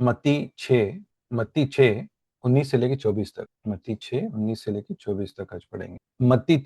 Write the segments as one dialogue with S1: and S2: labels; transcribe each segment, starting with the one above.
S1: मत्ती 6 19 से लेके 24 तक। मत्ती 6 19 से लेके 24 तक आज पढ़ेंगे। मत्ती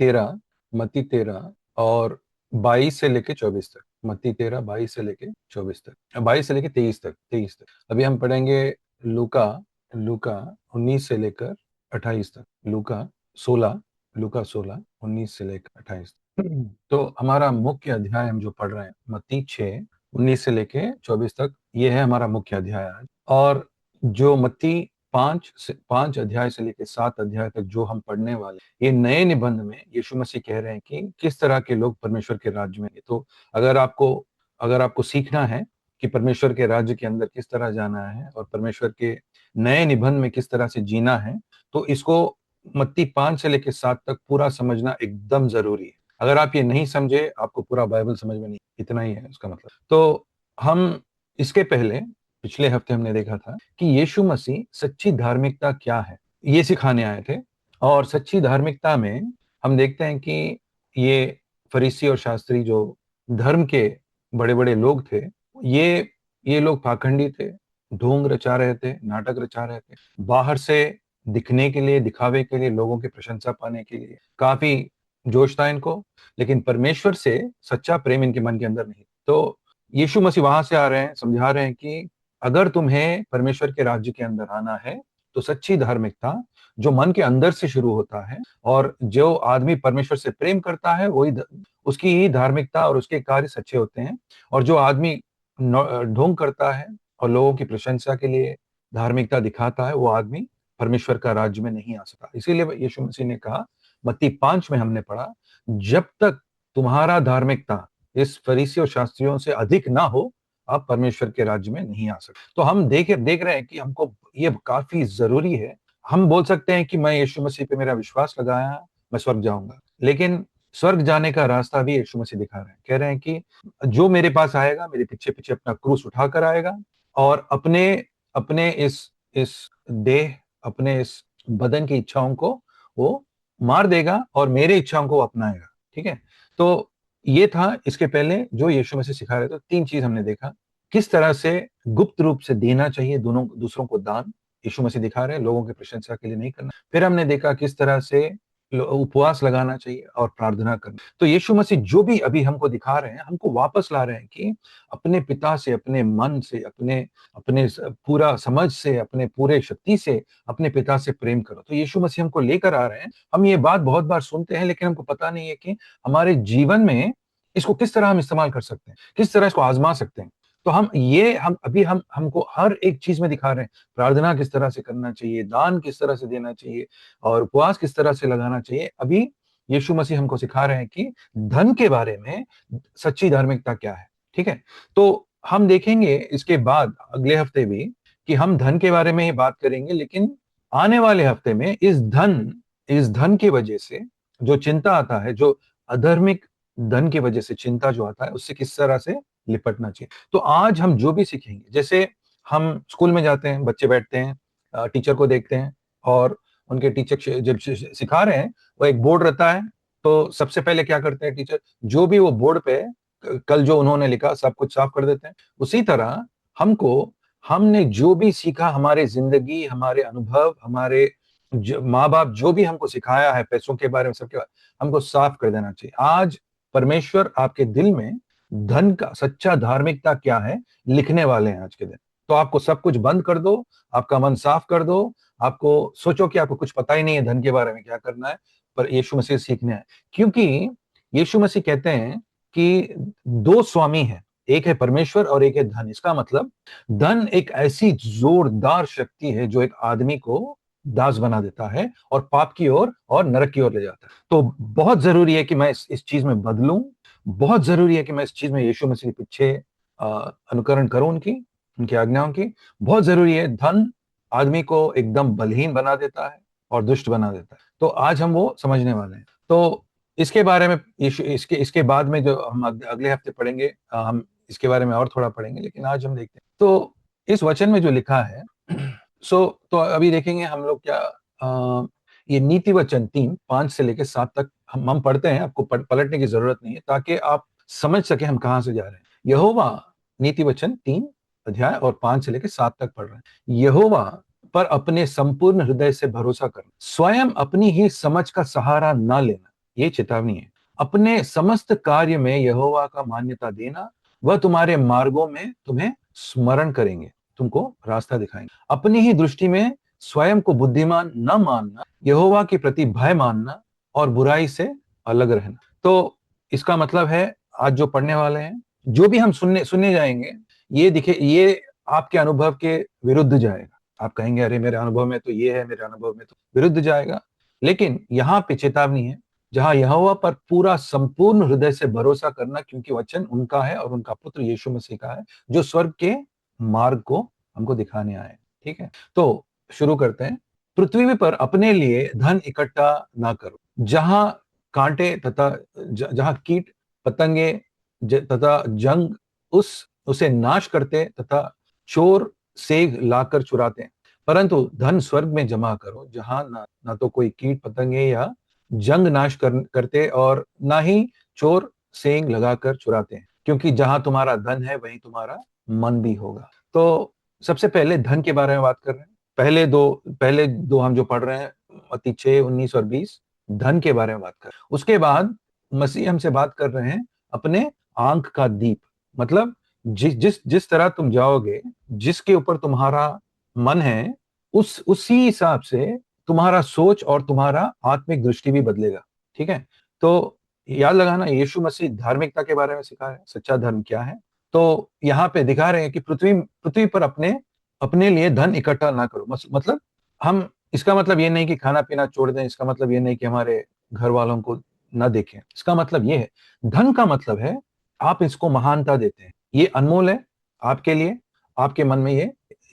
S1: 13 और 22 से लेके 24 तक। मत्ती 13 22 से लेके 24 तक, 22 से लेके 23 तक। अभी हम पढ़ेंगे लूका लूका 19 से लेकर 28 तक। लूका 16 19 से लेकर 28 तक। तो हमारा मुख्य अध्याय हम जो पढ़ रहे हैं मत्ती 6 19 से लेके 24 तक, ये है हमारा मुख्य अध्याय आज। और जो मत्ती 5 अध्याय से लेके 7 अध्याय तक जो हम पढ़ने वाले, ये नए निबंध में यीशु मसीह कह रहे हैं कि किस तरह के लोग परमेश्वर के राज्य में। तो अगर आपको सीखना है कि परमेश्वर के राज्य के अंदर किस तरह जाना है और परमेश्वर के नए निबंध में किस तरह से जीना है, तो इसको मत्ती 5 से लेके 7 तक पूरा समझना एकदम जरूरी है। अगर आप ये नहीं समझे, आपको पूरा बाइबल समझ में नहीं, इतना ही है उसका मतलब। तो हम इसके पहले पिछले हफ्ते हमने देखा था कि यीशु मसीह सच्ची धार्मिकता क्या है, ये सिखाने आए थे। और सच्ची धार्मिकता में हम देखते हैं कि ये फरीसी और शास्त्री जो धर्म के बड़े बड़े लोग थे, ये लोग पाखंडी थे, ढोंग रचा रहे थे, नाटक रचा रहे थे, बाहर से दिखने के लिए, दिखावे के लिए, लोगों की प्रशंसा पाने के लिए काफी जोश था इनको, लेकिन परमेश्वर से सच्चा प्रेम इनके मन के अंदर नहीं। तो यीशु मसीह वहां से आ रहे हैं, समझा रहे हैं कि अगर तुम्हें परमेश्वर के राज्य के अंदर आना है तो सच्ची धार्मिकता जो मन के अंदर से शुरू होता है, और जो आदमी परमेश्वर से प्रेम करता है वही उसकी ही धार्मिकता और उसके कार्य सच्चे होते हैं। और जो आदमी ढोंग करता है और लोगों की प्रशंसा के लिए धार्मिकता दिखाता है, वो आदमी परमेश्वर का राज्य में नहीं आ सकता। इसीलिए यीशु मसीह ने कहा, मत्ती 5 में हमने पढ़ा, जब तक तुम्हारा धार्मिकता इस फरीसी और शास्त्रियों से अधिक ना हो, आप परमेश्वर के राज्य में नहीं आ सकते। तो हम देख रहे हैं कि हमको ये काफी जरूरी है। हम बोल सकते हैं कि मैं यीशु मसीह पे मेरा विश्वास लगाया, मैं स्वर्ग जाऊंगा, लेकिन स्वर्ग जाने का रास्ता भी यीशु मसीह दिखा रहे हैं। कह रहे हैं कि जो मेरे पास आएगा, मेरे पीछे पीछे अपना क्रूस उठाकर आएगा और अपने अपने इस देह, अपने इस बदन की इच्छाओं को वो मार देगा और मेरे इच्छाओं को अपनाएगा। ठीक है। तो ये था इसके पहले जो यीशु मसीह सिखा रहे थे। 3 चीज हमने देखा, किस तरह से गुप्त रूप से देना चाहिए दोनों दूसरों को दान, यीशु मसीह दिखा रहे हैं, लोगों की प्रशंसा के लिए नहीं करना। फिर हमने देखा किस तरह से उपवास लगाना चाहिए और प्रार्थना करना। तो यीशु मसीह जो भी अभी हमको दिखा रहे हैं, हमको वापस ला रहे हैं कि अपने पिता से, अपने मन से, अपने अपने पूरा समझ से, अपने पूरे शक्ति से अपने पिता से प्रेम करो। तो यीशु मसीह हमको लेकर आ रहे हैं। हम ये बात बहुत बार सुनते हैं, लेकिन हमको पता नहीं है कि हमारे जीवन में इसको किस तरह हम इस्तेमाल कर सकते हैं, किस तरह इसको आजमा सकते हैं। तो हम हमको हर एक चीज में दिखा रहे हैं, प्रार्थना किस तरह से करना चाहिए, दान किस तरह से देना चाहिए और उपवास किस तरह से लगाना चाहिए। अभी यीशु मसीह हमको सिखा रहे हैं कि धन के बारे में सच्ची धार्मिकता क्या है। ठीक है। तो हम देखेंगे इसके बाद अगले हफ्ते भी कि हम धन के बारे में ही बात करेंगे, लेकिन आने वाले हफ्ते में इस धन की वजह से जो चिंता आता है, जो अधर्मिक धन की वजह से चिंता जो आता है, उससे किस तरह से निपटना चाहिए। तो आज हम जो भी सीखेंगे, जैसे हम स्कूल में जाते हैं, बच्चे बैठते हैं, टीचर को देखते हैं और उनके टीचर जब सिखा रहे हैं, वो एक बोर्ड रहता है। तो सबसे पहले क्या करते हैं टीचर, जो भी वो बोर्ड पे कल जो उन्होंने लिखा सब कुछ साफ कर देते हैं। उसी तरह हमने जो भी सीखा, हमारे जिंदगी, हमारे अनुभव, हमारे माँ बाप जो भी हमको सिखाया है पैसों के बारे में, सबके बारे में हमको साफ कर देना चाहिए। आज परमेश्वर आपके दिल में धन का सच्चा धार्मिकता क्या है लिखने वाले हैं आज के दिन। तो आपको सब कुछ बंद कर दो, आपका मन साफ कर दो। आपको सोचो कि आपको कुछ पता ही नहीं है धन के बारे में क्या करना है, पर यीशु मसीह सीखना है। क्योंकि यीशु मसीह कहते हैं कि 2 स्वामी हैं, एक है परमेश्वर और एक है धन। इसका मतलब धन एक ऐसी जोरदार शक्ति है जो एक आदमी को दास बना देता है और पाप की ओर और नरक की ओर ले जाता है। तो बहुत जरूरी है कि मैं इस चीज में बदलूं। बहुत जरूरी है कि मैं इस चीज में यीशु मसीह के पीछे अनुकरण करूं, उनकी आज्ञाओं की। बहुत जरूरी है। धन आदमी को एकदम बलहीन बना देता है और दुष्ट बना देता है। तो आज हम वो समझने वाले हैं। तो इसके बारे में इसके बाद में जो हम अगले हफ्ते पढ़ेंगे, हम इसके बारे में और थोड़ा पढ़ेंगे, लेकिन आज हम देखते हैं। तो इस वचन में जो लिखा है, तो अभी देखेंगे हम लोग क्या, ये नीति वचन 3 5 से लेकर 7 तक हम पढ़ते हैं। आपको पलटने की जरूरत नहीं है, ताकि आप समझ सके हम कहां से जा रहे हैं। यहोवा, नीति वचन 3 अध्याय और 5 से लेकर 7 तक पढ़ रहे हैं। यहोवा पर अपने संपूर्ण हृदय से भरोसा करना, स्वयं अपनी ही समझ का सहारा ना लेना, ये चेतावनी है। अपने समस्त कार्य में यहोवा का मान्यता देना, वह तुम्हारे मार्गों में तुम्हें स्मरण करेंगे, तुमको रास्ता दिखाएंगे। अपनी ही दृष्टि में स्वयं को बुद्धिमान न मानना, यहोवा के प्रति भय मानना और बुराई से अलग रहना। तो इसका मतलब है, आज जो पढ़ने वाले हैं, जो भी हम सुनने सुनने जाएंगे, ये दिखे, ये आपके अनुभव के विरुद्ध जाएगा। आप कहेंगे अरे मेरे अनुभव में तो ये है, मेरे अनुभव में तो विरुद्ध जाएगा। लेकिन यहाँ पे चेतावनी है, जहां यहोवा पर पूरा संपूर्ण हृदय से भरोसा करना, क्योंकि वचन उनका है और उनका पुत्र यीशु मसीह का है, जो स्वर्ग के मार्ग को हमको दिखाने आए। ठीक है, तो शुरू करते हैं। पृथ्वी पर अपने लिए धन इकट्ठा ना करो, जहां कांटे तथा जहां कीट पतंगे तथा जंग उसे नाश करते तथा चोर सेग लाकर चुराते हैं, परंतु धन स्वर्ग में जमा करो, जहां ना तो कोई कीट पतंगे या जंग नाश करते और ना ही चोर सेंग लगाकर चुराते हैं, क्योंकि जहां तुम्हारा धन है वहीं तुम्हारा मन भी होगा। तो सबसे पहले धन के बारे में बात कर रहे हैं। पहले दो हम जो पढ़ रहे हैं, मत्ती 6:19 और 20, धन के बारे में बात कर रहे हैं। उसके बाद मसीह हमसे बात कर रहे हैं अपने आंख का दीप, मतलब जिस जिस जिस तरह तुम जाओगे, जिसके ऊपर तुम्हारा मन है, उसी हिसाब से तुम्हारा सोच और तुम्हारा आत्मिक दृष्टि भी बदलेगा। ठीक है, तो याद लगाना, यीशु मसीह धार्मिकता के बारे में सिखा रहे हैं, सच्चा धर्म क्या है। तो यहाँ पे दिखा रहे हैं कि पृथ्वी पृथ्वी पर अपने अपने लिए धन इकट्ठा ना करो। मतलब हम, इसका मतलब ये नहीं कि खाना पीना छोड़ दें, इसका मतलब ये नहीं कि हमारे घर वालों को ना देखें। इसका मतलब ये है, धन का मतलब है आप इसको महानता देते हैं, ये अनमोल है आपके लिए, आपके मन में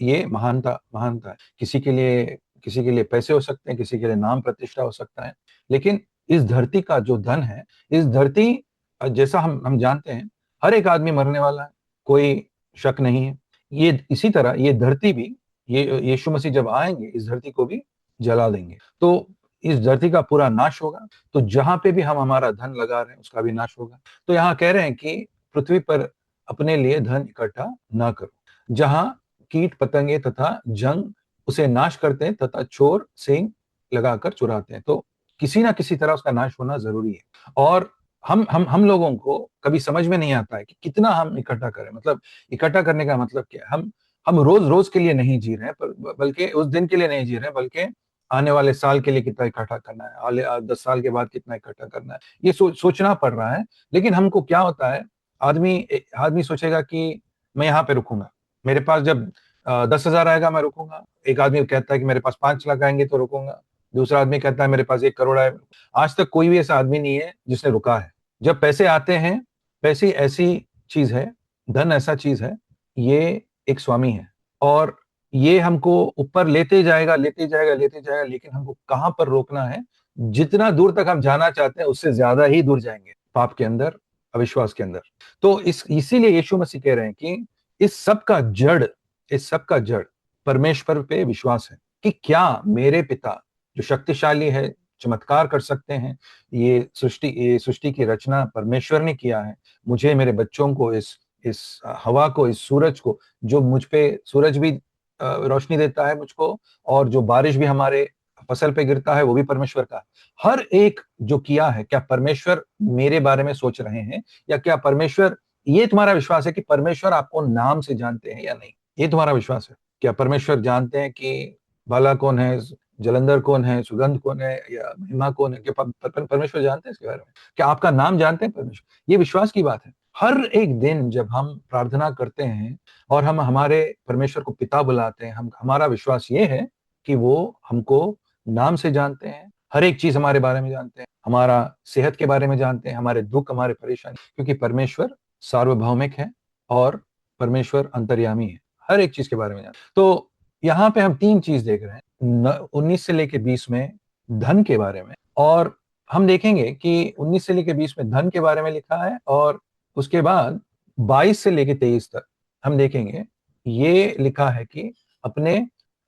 S1: ये महानता महानता है। किसी के लिए पैसे हो सकते हैं, किसी के लिए नाम प्रतिष्ठा हो सकता है, लेकिन इस धरती का जो धन है, इस धरती, जैसा हम जानते हैं, हर एक आदमी मरने वाला है, कोई शक नहीं है। ये इसी तरह ये धरती भी, ये यीशु मसीह जब आएंगे इस धरती को भी जला देंगे, तो इस धरती का पूरा नाश होगा। तो जहां पे भी हम हमारा धन लगा रहे हैं उसका भी नाश होगा। तो यहाँ कह रहे हैं कि पृथ्वी पर अपने लिए धन इकट्ठा ना करो, जहां कीट पतंगे तथा जंग उसे नाश करते हैं तथा चोर सींग लगाकर चुराते हैं। तो किसी ना किसी तरह उसका नाश होना जरूरी है। और हम लोगों को कभी समझ में नहीं आता है कि कितना हम इकट्ठा करें। मतलब इकट्ठा करने का मतलब क्या है? हम रोज रोज के लिए नहीं जी रहे हैं, बल्कि उस दिन के लिए नहीं जी रहे हैं, बल्कि आने वाले साल के लिए कितना इकट्ठा करना है, 10 साल के बाद कितना इकट्ठा करना है, ये सोचना पड़ रहा है। लेकिन हमको क्या होता है, आदमी आदमी सोचेगा कि मैं यहाँ पे रुकूंगा, मेरे पास जब 10,000 आएगा मैं रुकूंगा। एक आदमी कहता है कि मेरे पास 5 लाख आएंगे तो रुकूंगा। दूसरा आदमी कहता है मेरे पास 1 करोड़ आए। आज तक कोई भी ऐसा आदमी नहीं है जिसने रुका है। जब पैसे आते हैं, पैसे ऐसी चीज है, धन ऐसा चीज है, ये एक स्वामी है, और ये हमको ऊपर लेते जाएगा, लेते जाएगा, लेते जाएगा, लेकिन हमको कहां पर रोकना है? जितना दूर तक हम जाना चाहते हैं उससे ज्यादा ही दूर जाएंगे, पाप के अंदर, अविश्वास के अंदर। तो इसीलिए यीशु मसीह कह रहे हैं कि इस सब का जड़, इस सब का जड़ परमेश्वर पे विश्वास है, कि क्या मेरे पिता जो शक्तिशाली है, चमत्कार कर सकते हैं, ये सृष्टि की रचना परमेश्वर ने किया है, मुझे, मेरे बच्चों को, इस हवा को, इस सूरज को, जो मुझ पे सूरज भी रोशनी देता है मुझको, और जो बारिश भी हमारे फसल पे गिरता है वो भी परमेश्वर का है। हर एक जो किया है, क्या परमेश्वर मेरे बारे में सोच रहे हैं? या क्या परमेश्वर, ये तुम्हारा विश्वास है कि परमेश्वर आपको नाम से जानते हैं या नहीं? ये तुम्हारा विश्वास है? क्या परमेश्वर जानते हैं कि बाला कौन है, जलंधर कौन है, सुगंध कौन है, या महिमा कौन है? क्या परमेश्वर जानते हैं इसके बारे में? क्या आपका नाम जानते हैं परमेश्वर? ये विश्वास की बात है। हर एक दिन जब हम प्रार्थना करते हैं और हम हमारे परमेश्वर को पिता बुलाते हैं, हम, हमारा विश्वास ये है कि वो हमको नाम से जानते हैं, हर एक चीज हमारे बारे में जानते हैं, हमारा सेहत के बारे में जानते हैं, हमारे दुख, हमारे परेशानी, क्योंकि परमेश्वर सार्वभौमिक है और परमेश्वर अंतर्यामी है, हर एक चीज के बारे में जानते हैं। तो यहाँ पे हम 3 चीज देख रहे हैं, 19 से लेके 20 में धन के बारे में, और हम देखेंगे कि 19 से लेके 20 में धन के बारे में लिखा है, और उसके बाद 22 से लेके 23 तक हम देखेंगे, ये लिखा है कि अपने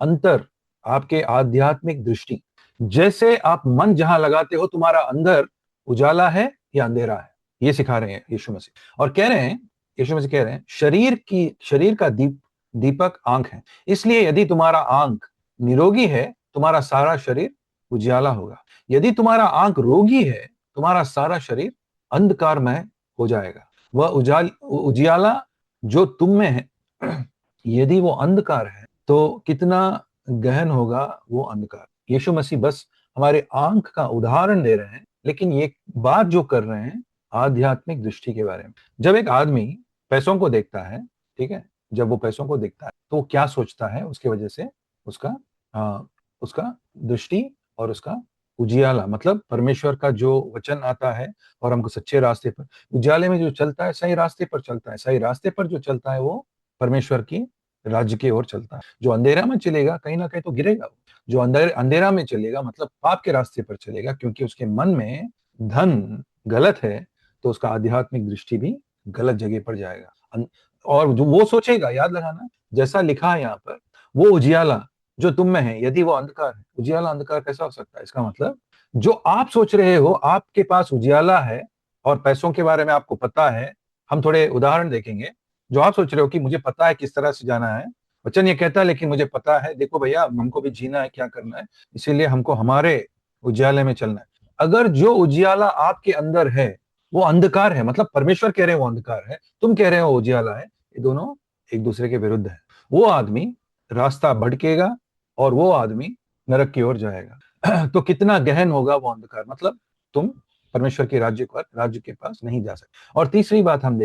S1: अंतर, आपके आध्यात्मिक दृष्टि, जैसे आप मन जहां लगाते हो, तुम्हारा अंदर उजाला है या अंधेरा है, ये सिखा रहे हैं यीशु मसीह। और कह रहे हैं, यीशु मसीह कह रहे हैं, शरीर का दीप दीपक आंख है। इसलिए यदि तुम्हारा आंख निरोगी है, तुम्हारा सारा शरीर उजियाला होगा। यदि तुम्हारा आंख रोगी है, तुम्हारा सारा शरीर अंधकारमय हो जाएगा। वह उजियाला जो तुम में है, यदि वो अंधकार है तो कितना गहन होगा वो अंधकार। यीशु मसीह बस हमारे आंख का उदाहरण दे रहे हैं, लेकिन ये बात जो कर रहे हैं आध्यात्मिक दृष्टि के बारे में। जब एक आदमी पैसों को देखता है, ठीक है, जब वो पैसों को देखता है तो वो क्या सोचता है, उसके वजह से उसका उसका दृष्टि और उसका उजियाला, मतलब परमेश्वर का जो वचन आता है और हमको सच्चे रास्ते पर, उजाले में जो चलता है सही रास्ते पर चलता है, सही रास्ते पर जो चलता है वो परमेश्वर की राज्य की ओर चलता है। जो अंधेरा में चलेगा कहीं ना कहीं तो गिरेगा। जो अंधेरा में चलेगा मतलब पाप के रास्ते पर चलेगा, क्योंकि उसके मन में धन गलत है, तो उसका आध्यात्मिक दृष्टि भी गलत जगह पर जाएगा। और जो वो सोचेगा, याद लगाना जैसा लिखा है यहाँ पर, वो उजियाला जो तुम में है यदि वो अंधकार है। उजियाला अंधकार कैसा हो सकता है? इसका मतलब जो आप सोच रहे हो आपके पास उजियाला है और पैसों के बारे में आपको पता है। हम थोड़े उदाहरण देखेंगे। जो आप सोच रहे हो कि मुझे पता है किस तरह से जाना है, वचन ये कहता है लेकिन मुझे पता है, देखो भैया हमको भी जीना है, क्या करना है, इसीलिए हमको हमारे उजियाले में चलना है। अगर जो उजियाला आपके अंदर है वो अंधकार है, मतलब परमेश्वर कह रहे हैं वो अंधकार है, तुम कह रहे हो उजियाला है, ये दोनों एक दूसरे के विरुद्ध है। वो आदमी रास्ता भटकेगा और वो आदमी नरक की ओर जाएगा। तो कितना गहन होगा वो अंधकार, मतलब तुम परमेश्वर के राज्य के पास नहीं जा सकते। और तीसरी बात हम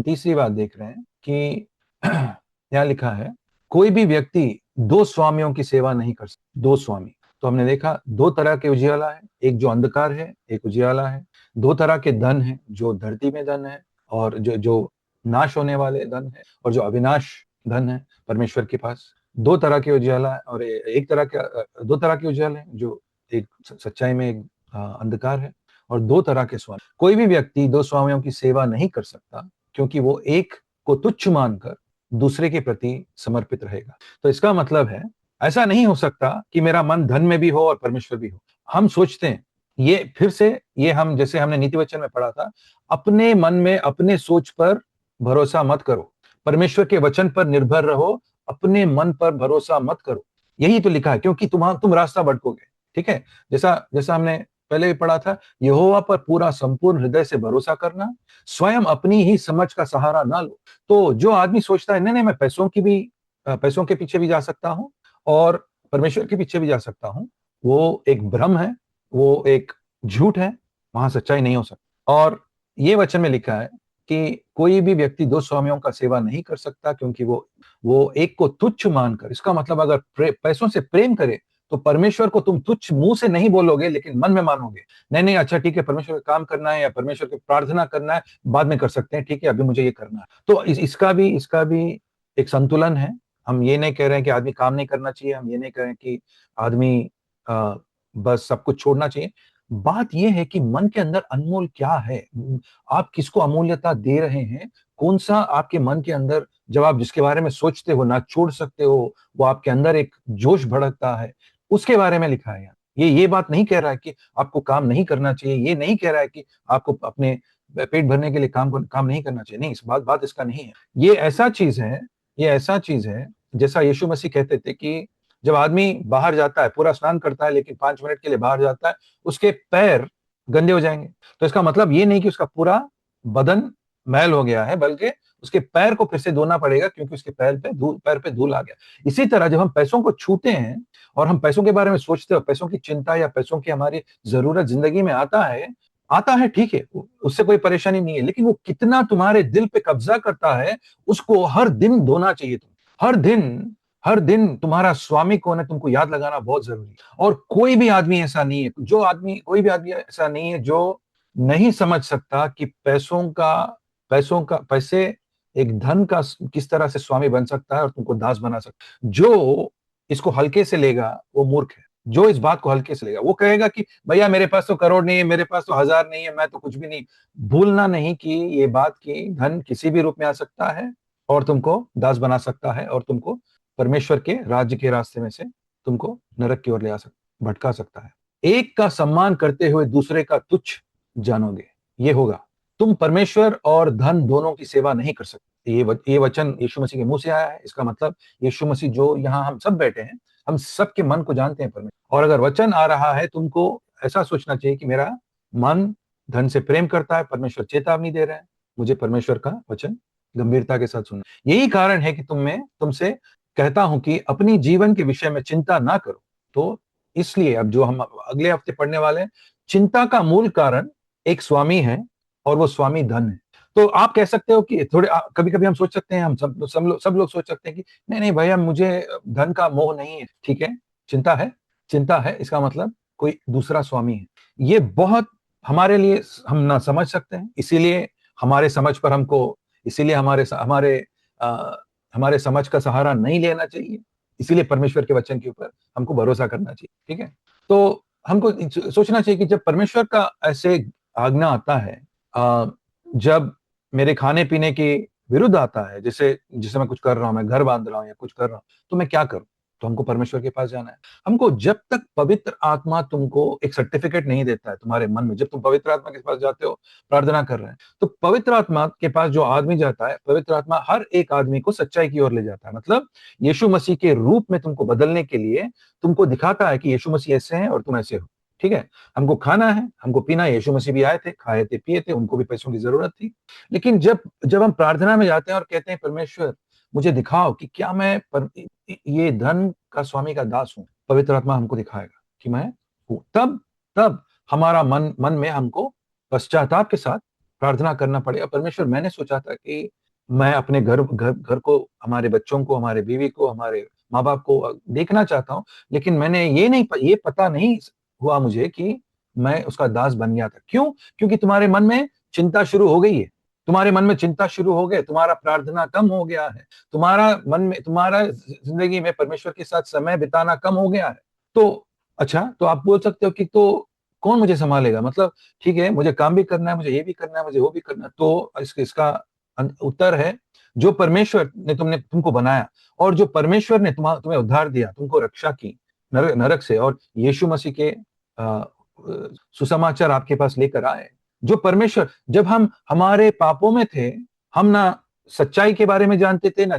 S1: तीसरी बात देख रहे हैं कि यहाँ लिखा है कोई भी व्यक्ति दो स्वामियों की सेवा नहीं कर सकता। दो स्वामी, तो हमने देखा दो तरह के उजियाला है, एक जो अंधकार है, एक उजियाला है। दो तरह के धन है, जो धरती में धन है और जो जो नाश होने वाले धन है, और जो अविनाश धन है परमेश्वर के पास। दो तरह के उजियाला है और एक तरह के दो तरह के उजियाले हैं, जो एक सच्चाई में एक अंधकार है, और दो तरह के स्वामी। कोई भी व्यक्ति दो स्वामियों की सेवा नहीं कर सकता, क्योंकि वो एक को तुच्छ मानकर दूसरे के प्रति समर्पित रहेगा। तो इसका मतलब है ऐसा नहीं हो सकता कि मेरा मन धन में भी हो और परमेश्वर भी हो। हम सोचते हैं, ये फिर से ये हम जैसे हमने नीति वचन में पढ़ा था, अपने मन में अपने सोच पर भरोसा मत करो, परमेश्वर के वचन पर निर्भर रहो, अपने मन पर भरोसा मत करो। यही तो लिखा है, क्योंकि तुम रास्ता भटकोगे। ठीक है, जैसा जैसा हमने पहले भी पढ़ा था, यहोवा पर पूरा संपूर्ण हृदय से भरोसा करना, स्वयं अपनी ही समझ का सहारा ना लो। तो जो आदमी सोचता है नहीं नहीं मैं पैसों के पीछे भी जा सकता हूँ और परमेश्वर के पीछे भी जा सकता हूँ, वो एक भ्रम है, वो एक झूठ है, वहां सच्चाई नहीं हो सकती। और ये वचन में लिखा है कि कोई भी व्यक्ति दो स्वामियों का सेवा नहीं कर सकता, क्योंकि वो एक को तुच्छ मानकर, इसका मतलब अगर पैसों से प्रेम करे तो परमेश्वर को तुम तुच्छ मुंह से नहीं बोलोगे लेकिन मन में मानोगे। नहीं नहीं अच्छा ठीक है, परमेश्वर का काम करना है या परमेश्वर की प्रार्थना करना है, बाद में कर सकते हैं, ठीक है अभी मुझे ये करना है। तो इसका भी एक संतुलन है। हम ये नहीं कह रहे हैं कि आदमी काम नहीं करना चाहिए, हम ये नहीं कह रहे हैं कि आदमी बस सब कुछ छोड़ना चाहिए। बात यह है कि मन के अंदर अनमोल क्या है, आप किसको अमूल्यता दे रहे हैं, कौन सा आपके मन के अंदर, जब आप जिसके बारे में सोचते हो ना छोड़ सकते हो, वो आपके अंदर एक जोश भड़कता है, उसके बारे में लिखा है। ये बात नहीं कह रहा है कि आपको काम नहीं करना चाहिए, ये नहीं कह रहा है कि आपको अपने पेट भरने के लिए काम नहीं करना चाहिए, नहीं, इस बात इसका नहीं है। ये ऐसा चीज है जैसा यीशु मसीह कहते थे कि जब आदमी बाहर जाता है, पूरा स्नान करता है, लेकिन 5 मिनट के लिए बाहर जाता है, उसके पैर गंदे हो जाएंगे। तो इसका मतलब ये नहीं कि उसका पूरा बदन मैल हो गया है, बल्कि उसके पैर को फिर से धोना पड़ेगा, क्योंकि उसके पैर पे धूल आ गया। इसी तरह जब हम पैसों को छूते हैं और हम पैसों के बारे में सोचते हो, पैसों की चिंता या पैसों की हमारी जरूरत जिंदगी में आता है, ठीक है, उससे कोई परेशानी नहीं है, लेकिन वो कितना तुम्हारे दिल पे कब्जा करता है, उसको हर दिन धोना चाहिए। तुम हर दिन तुम्हारा स्वामी कौन है तुमको याद लगाना बहुत जरूरी है। और कोई भी आदमी ऐसा नहीं है जो नहीं समझ सकता कि पैसे एक धन का किस तरह से स्वामी बन सकता है और तुमको दास बना सकता है। जो इसको हल्के से लेगा वो मूर्ख है। जो इस बात को हल्के से लेगा वो कहेगा कि भैया मेरे पास तो करोड़ नहीं है, मेरे पास तो 1000 नहीं है, मैं तो कुछ भी नहीं। भूलना नहीं कि ये बात की धन किसी भी रूप में आ सकता है और तुमको दास बना सकता है, और तुमको परमेश्वर के राज्य के रास्ते में से तुमको नरक की ओर भटका सकता है। एक का सम्मान करते हुए दूसरे का तुच्छ जानोगे, ये होगा। तुम परमेश्वर और धन दोनों की सेवा नहीं कर सकते। ये वचन यीशु मसीह के मुंह से आया है। इसका मतलब यीशु मसीह जो यहाँ हम सब बैठे हैं, हम सबके मन को जानते हैं परमेश्वर। और अगर वचन आ रहा है, तुमको ऐसा सोचना चाहिए कि मेरा मन धन से प्रेम करता है, परमेश्वर चेतावनी दे रहे हैं, मुझे परमेश्वर का वचन गंभीरता के साथ सुनना। यही कारण है कि तुमसे कहता हूं कि अपनी जीवन के विषय में चिंता ना करो। तो इसलिए अब जो हम अगले हफ्ते पढ़ने वाले हैं, चिंता का मूल कारण एक स्वामी है, और वो स्वामी धन है। तो आप कह सकते हो कि थोड़े कभी कभी हम सोच सकते हैं, हम सब लोग सोच सकते हैं कि नहीं नहीं भैया, मुझे धन का मोह नहीं है। ठीक है, चिंता है, चिंता है, इसका मतलब कोई दूसरा स्वामी है। ये बहुत हमारे लिए हम ना समझ सकते हैं, इसीलिए हमारे समझ पर हमको, इसीलिए हमारे आ, हमारे समझ का सहारा नहीं लेना चाहिए। इसीलिए परमेश्वर के वचन के ऊपर हमको भरोसा करना चाहिए। ठीक है, तो हमको सोचना चाहिए कि जब परमेश्वर का ऐसे आज्ञा आता है, जब मेरे खाने पीने के विरुद्ध आता है, जैसे जैसे मैं कुछ कर रहा हूं, मैं घर बांध रहा हूं या कुछ कर रहा हूं, तो मैं क्या करूं? तो हमको परमेश्वर के पास जाना है। हमको जब तक पवित्र आत्मा तुमको एक सर्टिफिकेट नहीं देता है तुम्हारे मन में, जब तुम पवित्र आत्मा के पास जाते हो, प्रार्थना कर रहे हैं, तो पवित्र आत्मा के पास जो आदमी जाता है, पवित्र आत्मा हर एक आदमी को सच्चाई की ओर ले जाता है। मतलब यीशु मसीह के रूप में तुमको बदलने के लिए तुमको दिखाता है कि यीशु मसीह ऐसे हैं और तुम ऐसे हो। ठीक है, हमको खाना है, हमको पीना है, यीशु मसीह भी आए थे, खाए थे, पिए थे, उनको भी पैसों की जरूरत थी। लेकिन जब जब हम प्रार्थना में जाते हैं और कहते हैं परमेश्वर मुझे दिखाओ कि क्या मैं ये धन का स्वामी का दास हूं, पवित्र आत्मा हमको दिखाएगा कि मैं हूं। तब तब हमारा मन में हमको पश्चाताप के साथ प्रार्थना करना पड़ेगा, परमेश्वर मैंने सोचा था कि मैं अपने घर को, हमारे बच्चों को, हमारे बीवी को, हमारे माँ बाप को देखना चाहता हूँ, लेकिन मैंने ये पता नहीं हुआ मुझे कि मैं उसका दास बन गया था। क्यों? क्योंकि तुम्हारे मन में चिंता शुरू हो गई है, तुम्हारे मन में चिंता शुरू हो गए, तुम्हारा प्रार्थना कम हो गया है, तुम्हारा जिंदगी में परमेश्वर के साथ समय बिताना कम हो गया है। तो अच्छा, तो आप बोल सकते हो कि तो कौन मुझे संभालेगा? मतलब ठीक है, मुझे काम भी करना है, मुझे ये भी करना है, मुझे वो भी करना है। तो इसका उत्तर है, जो परमेश्वर ने तुमको बनाया, और जो परमेश्वर ने तुम्हें उद्धार दिया, तुमको रक्षा की नरक से, और यीशु मसीह के सुसमाचार आपके पास लेकर आए। जो परमेश्वर, जब हम हमारे पापों में थे, हम ना सच्चाई के बारे में जानते थे, ना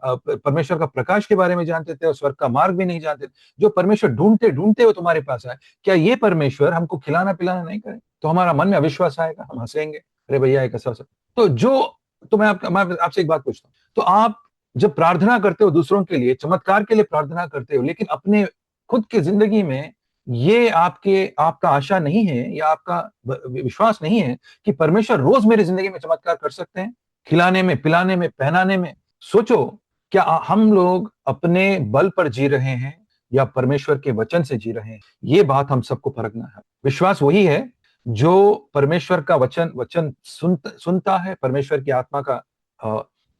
S1: परमेश्वर का प्रकाश के बारे में जानते थे, और स्वर्ग का मार्ग भी नहीं जानते थे। जो परमेश्वर ढूंढते ढूंढते वो तुम्हारे पास आए, क्या ये परमेश्वर हमको खिलाना पिलाना नहीं करे? तो हमारा मन में अविश्वास आएगा, हम हंसेंगे, अरे भैया एक ऐसा। तो मैं आपसे एक बात पूछता हूँ, तो आप जब प्रार्थना करते हो दूसरों के लिए, चमत्कार के लिए प्रार्थना करते हो, लेकिन अपने खुद की जिंदगी में ये आपका आशा नहीं है, या आपका विश्वास नहीं है कि परमेश्वर रोज मेरी जिंदगी में चमत्कार कर सकते हैं, खिलाने में, पिलाने में, पहनाने में। सोचो, क्या हम लोग अपने बल पर जी रहे हैं या परमेश्वर के वचन से जी रहे हैं? ये बात हम सबको परखना है। विश्वास वही है जो परमेश्वर का वचन सुनता है, परमेश्वर की आत्मा का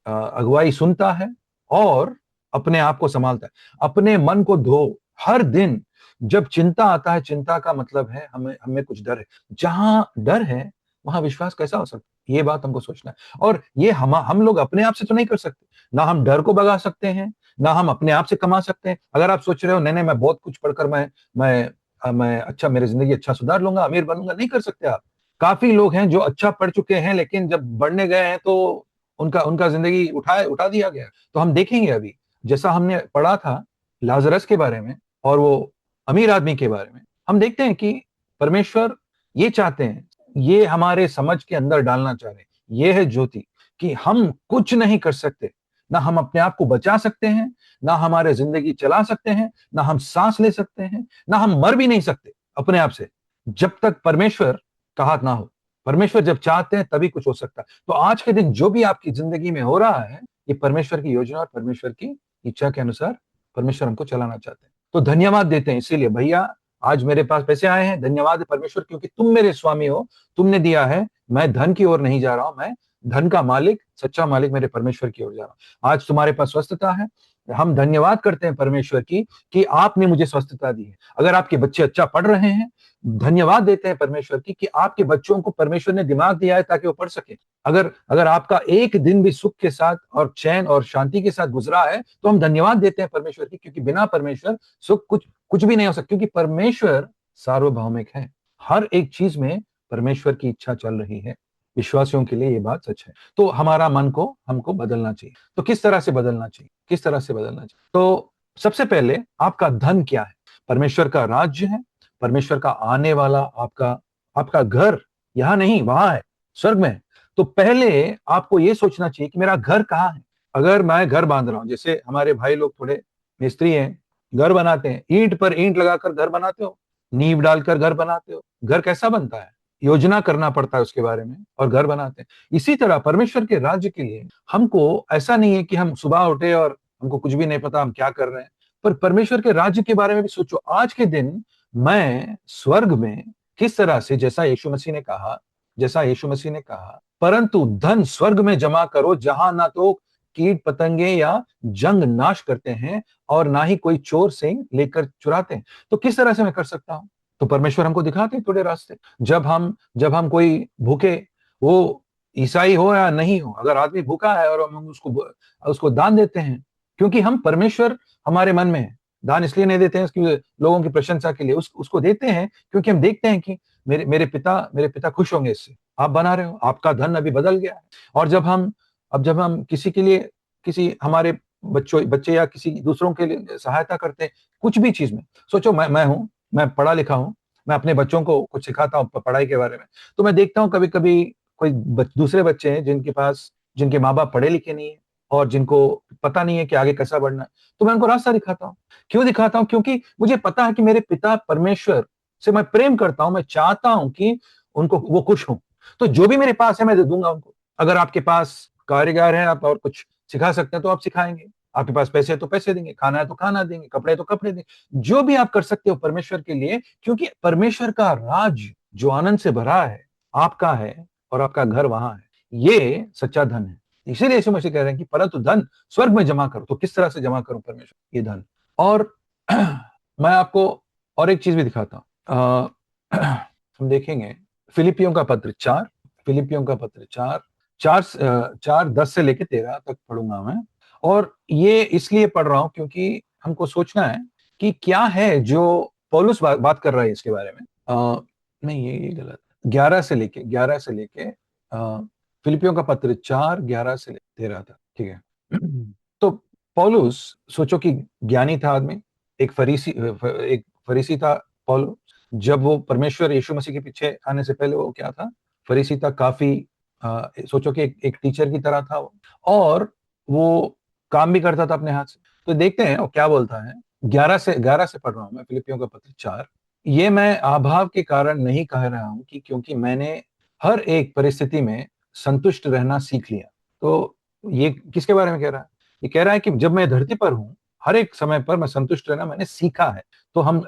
S1: अगुवाई सुनता है, और अपने आप को संभालता है। अपने मन को धो हर दिन। जब चिंता आता है, चिंता का मतलब है हमें कुछ डर है। जहां डर है वहां विश्वास कैसा हो सकता है? ये बात हमको सोचना है। और ये हम लोग अपने आप से तो नहीं कर सकते, ना हम डर को भगा सकते हैं, ना हम अपने आप से कमा सकते हैं। अगर आप सोच रहे हो नहीं नहीं, मैं बहुत कुछ पढ़कर मैं अच्छा, मेरी जिंदगी अच्छा सुधार लूंगा, अमीर बनूंगा, नहीं कर सकते आप। काफी लोग हैं जो अच्छा पढ़ चुके हैं, लेकिन जब बढ़ने गए हैं तो उनका उनका जिंदगी उठा दिया गया। तो हम देखेंगे अभी, जैसा हमने पढ़ा था लाजरस के बारे में और वो अमीर आदमी के बारे में, हम देखते हैं कि परमेश्वर ये चाहते हैं, ये हमारे समझ के अंदर डालना चाह रहे हैं, ये है ज्योति, कि हम कुछ नहीं कर सकते। ना हम अपने आप को बचा सकते हैं, ना हमारे जिंदगी चला सकते हैं, ना हम सांस ले सकते हैं, ना हम मर भी नहीं सकते अपने आप से, जब तक परमेश्वर का हाथ ना हो। परमेश्वर जब चाहते हैं तभी कुछ हो सकता है। तो आज के दिन जो भी आपकी जिंदगी में हो रहा है, ये परमेश्वर की योजना और परमेश्वर की इच्छा के अनुसार परमेश्वर हमको चलाना चाहते हैं। तो धन्यवाद देते हैं, इसीलिए भैया आज मेरे पास पैसे आए हैं, धन्यवाद परमेश्वर, क्योंकि तुम मेरे स्वामी हो, तुमने दिया है। मैं धन की ओर नहीं जा रहा हूं, मैं धन का मालिक, सच्चा मालिक मेरे परमेश्वर की ओर जा रहा हूं। आज तुम्हारे पास स्वस्थता है, हम धन्यवाद करते हैं परमेश्वर की कि आपने मुझे स्वस्थता दी है। अगर आपके बच्चे अच्छा पढ़ रहे हैं, धन्यवाद देते हैं परमेश्वर की कि आपके बच्चों को परमेश्वर ने दिमाग दिया है ताकि वो पढ़ सके। अगर अगर आपका एक दिन भी सुख के साथ और चैन और शांति के साथ गुजरा है, तो हम धन्यवाद देते हैं परमेश्वर की, क्योंकि बिना परमेश्वर सुख कुछ भी नहीं हो सकता, क्योंकि परमेश्वर सार्वभौमिक है। हर एक चीज में परमेश्वर की इच्छा चल रही है। विश्वासियों के लिए ये बात सच है। तो हमारा मन को हमको बदलना चाहिए। तो किस तरह से बदलना चाहिए, किस तरह से बदलना चाहिए? तो सबसे पहले आपका धन क्या है? परमेश्वर का राज्य है, परमेश्वर का आने वाला आपका आपका घर यहां नहीं वहां है, स्वर्ग में है। तो पहले आपको ये सोचना चाहिए कि मेरा घर कहाँ है। अगर मैं घर बांध रहा हूं, जैसे हमारे भाई लोग थोड़े मिस्त्री हैं, घर बनाते हैं, ईंट पर ईंट लगाकर घर बनाते हो, नींव डालकर घर बनाते हो, घर कैसा बनता है? योजना करना पड़ता है उसके बारे में, और घर बनाते हैं। इसी तरह परमेश्वर के राज्य के लिए हमको ऐसा नहीं है कि हम सुबह उठे और हमको कुछ भी नहीं पता हम क्या कर रहे हैं, पर परमेश्वर के राज्य के बारे में भी सोचो। आज के दिन मैं स्वर्ग में किस तरह से, जैसा यीशु मसीह ने कहा, परंतु धन स्वर्ग में जमा करो जहां ना तो कीट पतंगे या जंग नाश करते हैं और ना ही कोई चोर से लेकर चुराते हैं। तो किस तरह से मैं कर सकता हूं? तो परमेश्वर हमको दिखाते हैं थोड़े रास्ते। जब हम कोई भूखे, वो ईसाई हो या नहीं हो, अगर आदमी भूखा है और हम उसको उसको दान देते हैं, क्योंकि हम परमेश्वर हमारे मन में है। दान इसलिए नहीं देते हैं उसकी लोगों की प्रशंसा के लिए, उसको देते हैं क्योंकि हम देखते हैं कि मेरे पिता खुश होंगे इससे। आप बना रहे हो, आपका धन अभी बदल गया है। और जब हम किसी के लिए, किसी हमारे बच्चे या किसी दूसरों के लिए सहायता करते हैं, कुछ भी चीज में, सोचो मैं पढ़ा लिखा हूं, मैं अपने बच्चों को कुछ सिखाता हूँ पढ़ाई के बारे में, तो मैं देखता हूँ कभी कभी कोई दूसरे बच्चे हैं जिनके माँ बाप पढ़े लिखे नहीं है और जिनको पता नहीं है कि आगे कैसा बढ़ना है, तो मैं उनको रास्ता दिखाता हूँ। क्यों दिखाता हूँ? क्योंकि मुझे पता है कि मेरे पिता परमेश्वर से मैं प्रेम करता हूं, मैं चाहता हूं कि उनको वो खुश हों। तो जो भी मेरे पास है मैं दे दूंगा उनको। अगर आपके पास कारीगर है, आप और कुछ सिखा सकते हैं तो आप सिखाएंगे, आपके पास पैसे है तो पैसे देंगे, खाना है तो खाना देंगे, कपड़े है तो कपड़े देंगे, जो भी आप कर सकते हो परमेश्वर के लिए, क्योंकि परमेश्वर का राज जो आनंद से भरा है आपका है, और आपका घर वहां है। ये सच्चा धन है। इसीलिए यीशु मसीह कह रहे हैं कि परंतु धन स्वर्ग में जमा करो। तो किस तरह से जमा करूं परमेश्वर ये धन? और मैं आपको और एक चीज भी दिखाता हूं। हम देखेंगे फिलिपियों का पत्र 4 4:10 से लेकर 13 तक पढ़ूंगा मैं। और ये इसलिए पढ़ रहा हूं क्योंकि हमको सोचना है कि क्या है जो पौलुस बात कर रहा है इसके बारे में। नहीं, ये गलत। 11 से लेके फिलिपियों का पत्र 4:11 से 13 तक, ठीक है। तो पौलुस, सोचो कि ज्ञानी था आदमी, एक फरीसी था पौलुस। जब वो परमेश्वर यीशु मसीह के पीछे आने से पहले वो क्या था? फरीसी था। काफी सोचो कि एक टीचर की तरह था वो, और वो काम भी करता था अपने हाथ से। तो देखते हैं वो क्या बोलता है। 11 से पढ़ रहा हूं मैं, फिलिपियों का पत्र 4। ये मैं अभाव के कारण नहीं कह रहा हूं कि क्योंकि मैंने हर एक परिस्थिति में संतुष्ट रहना सीख लिया। तो ये किसके बारे में कह रहा है? ये कह रहा है कि जब मैं धरती पर हूं, हर एक समय पर मैं संतुष्ट रहना मैंने सीखा है। तो हम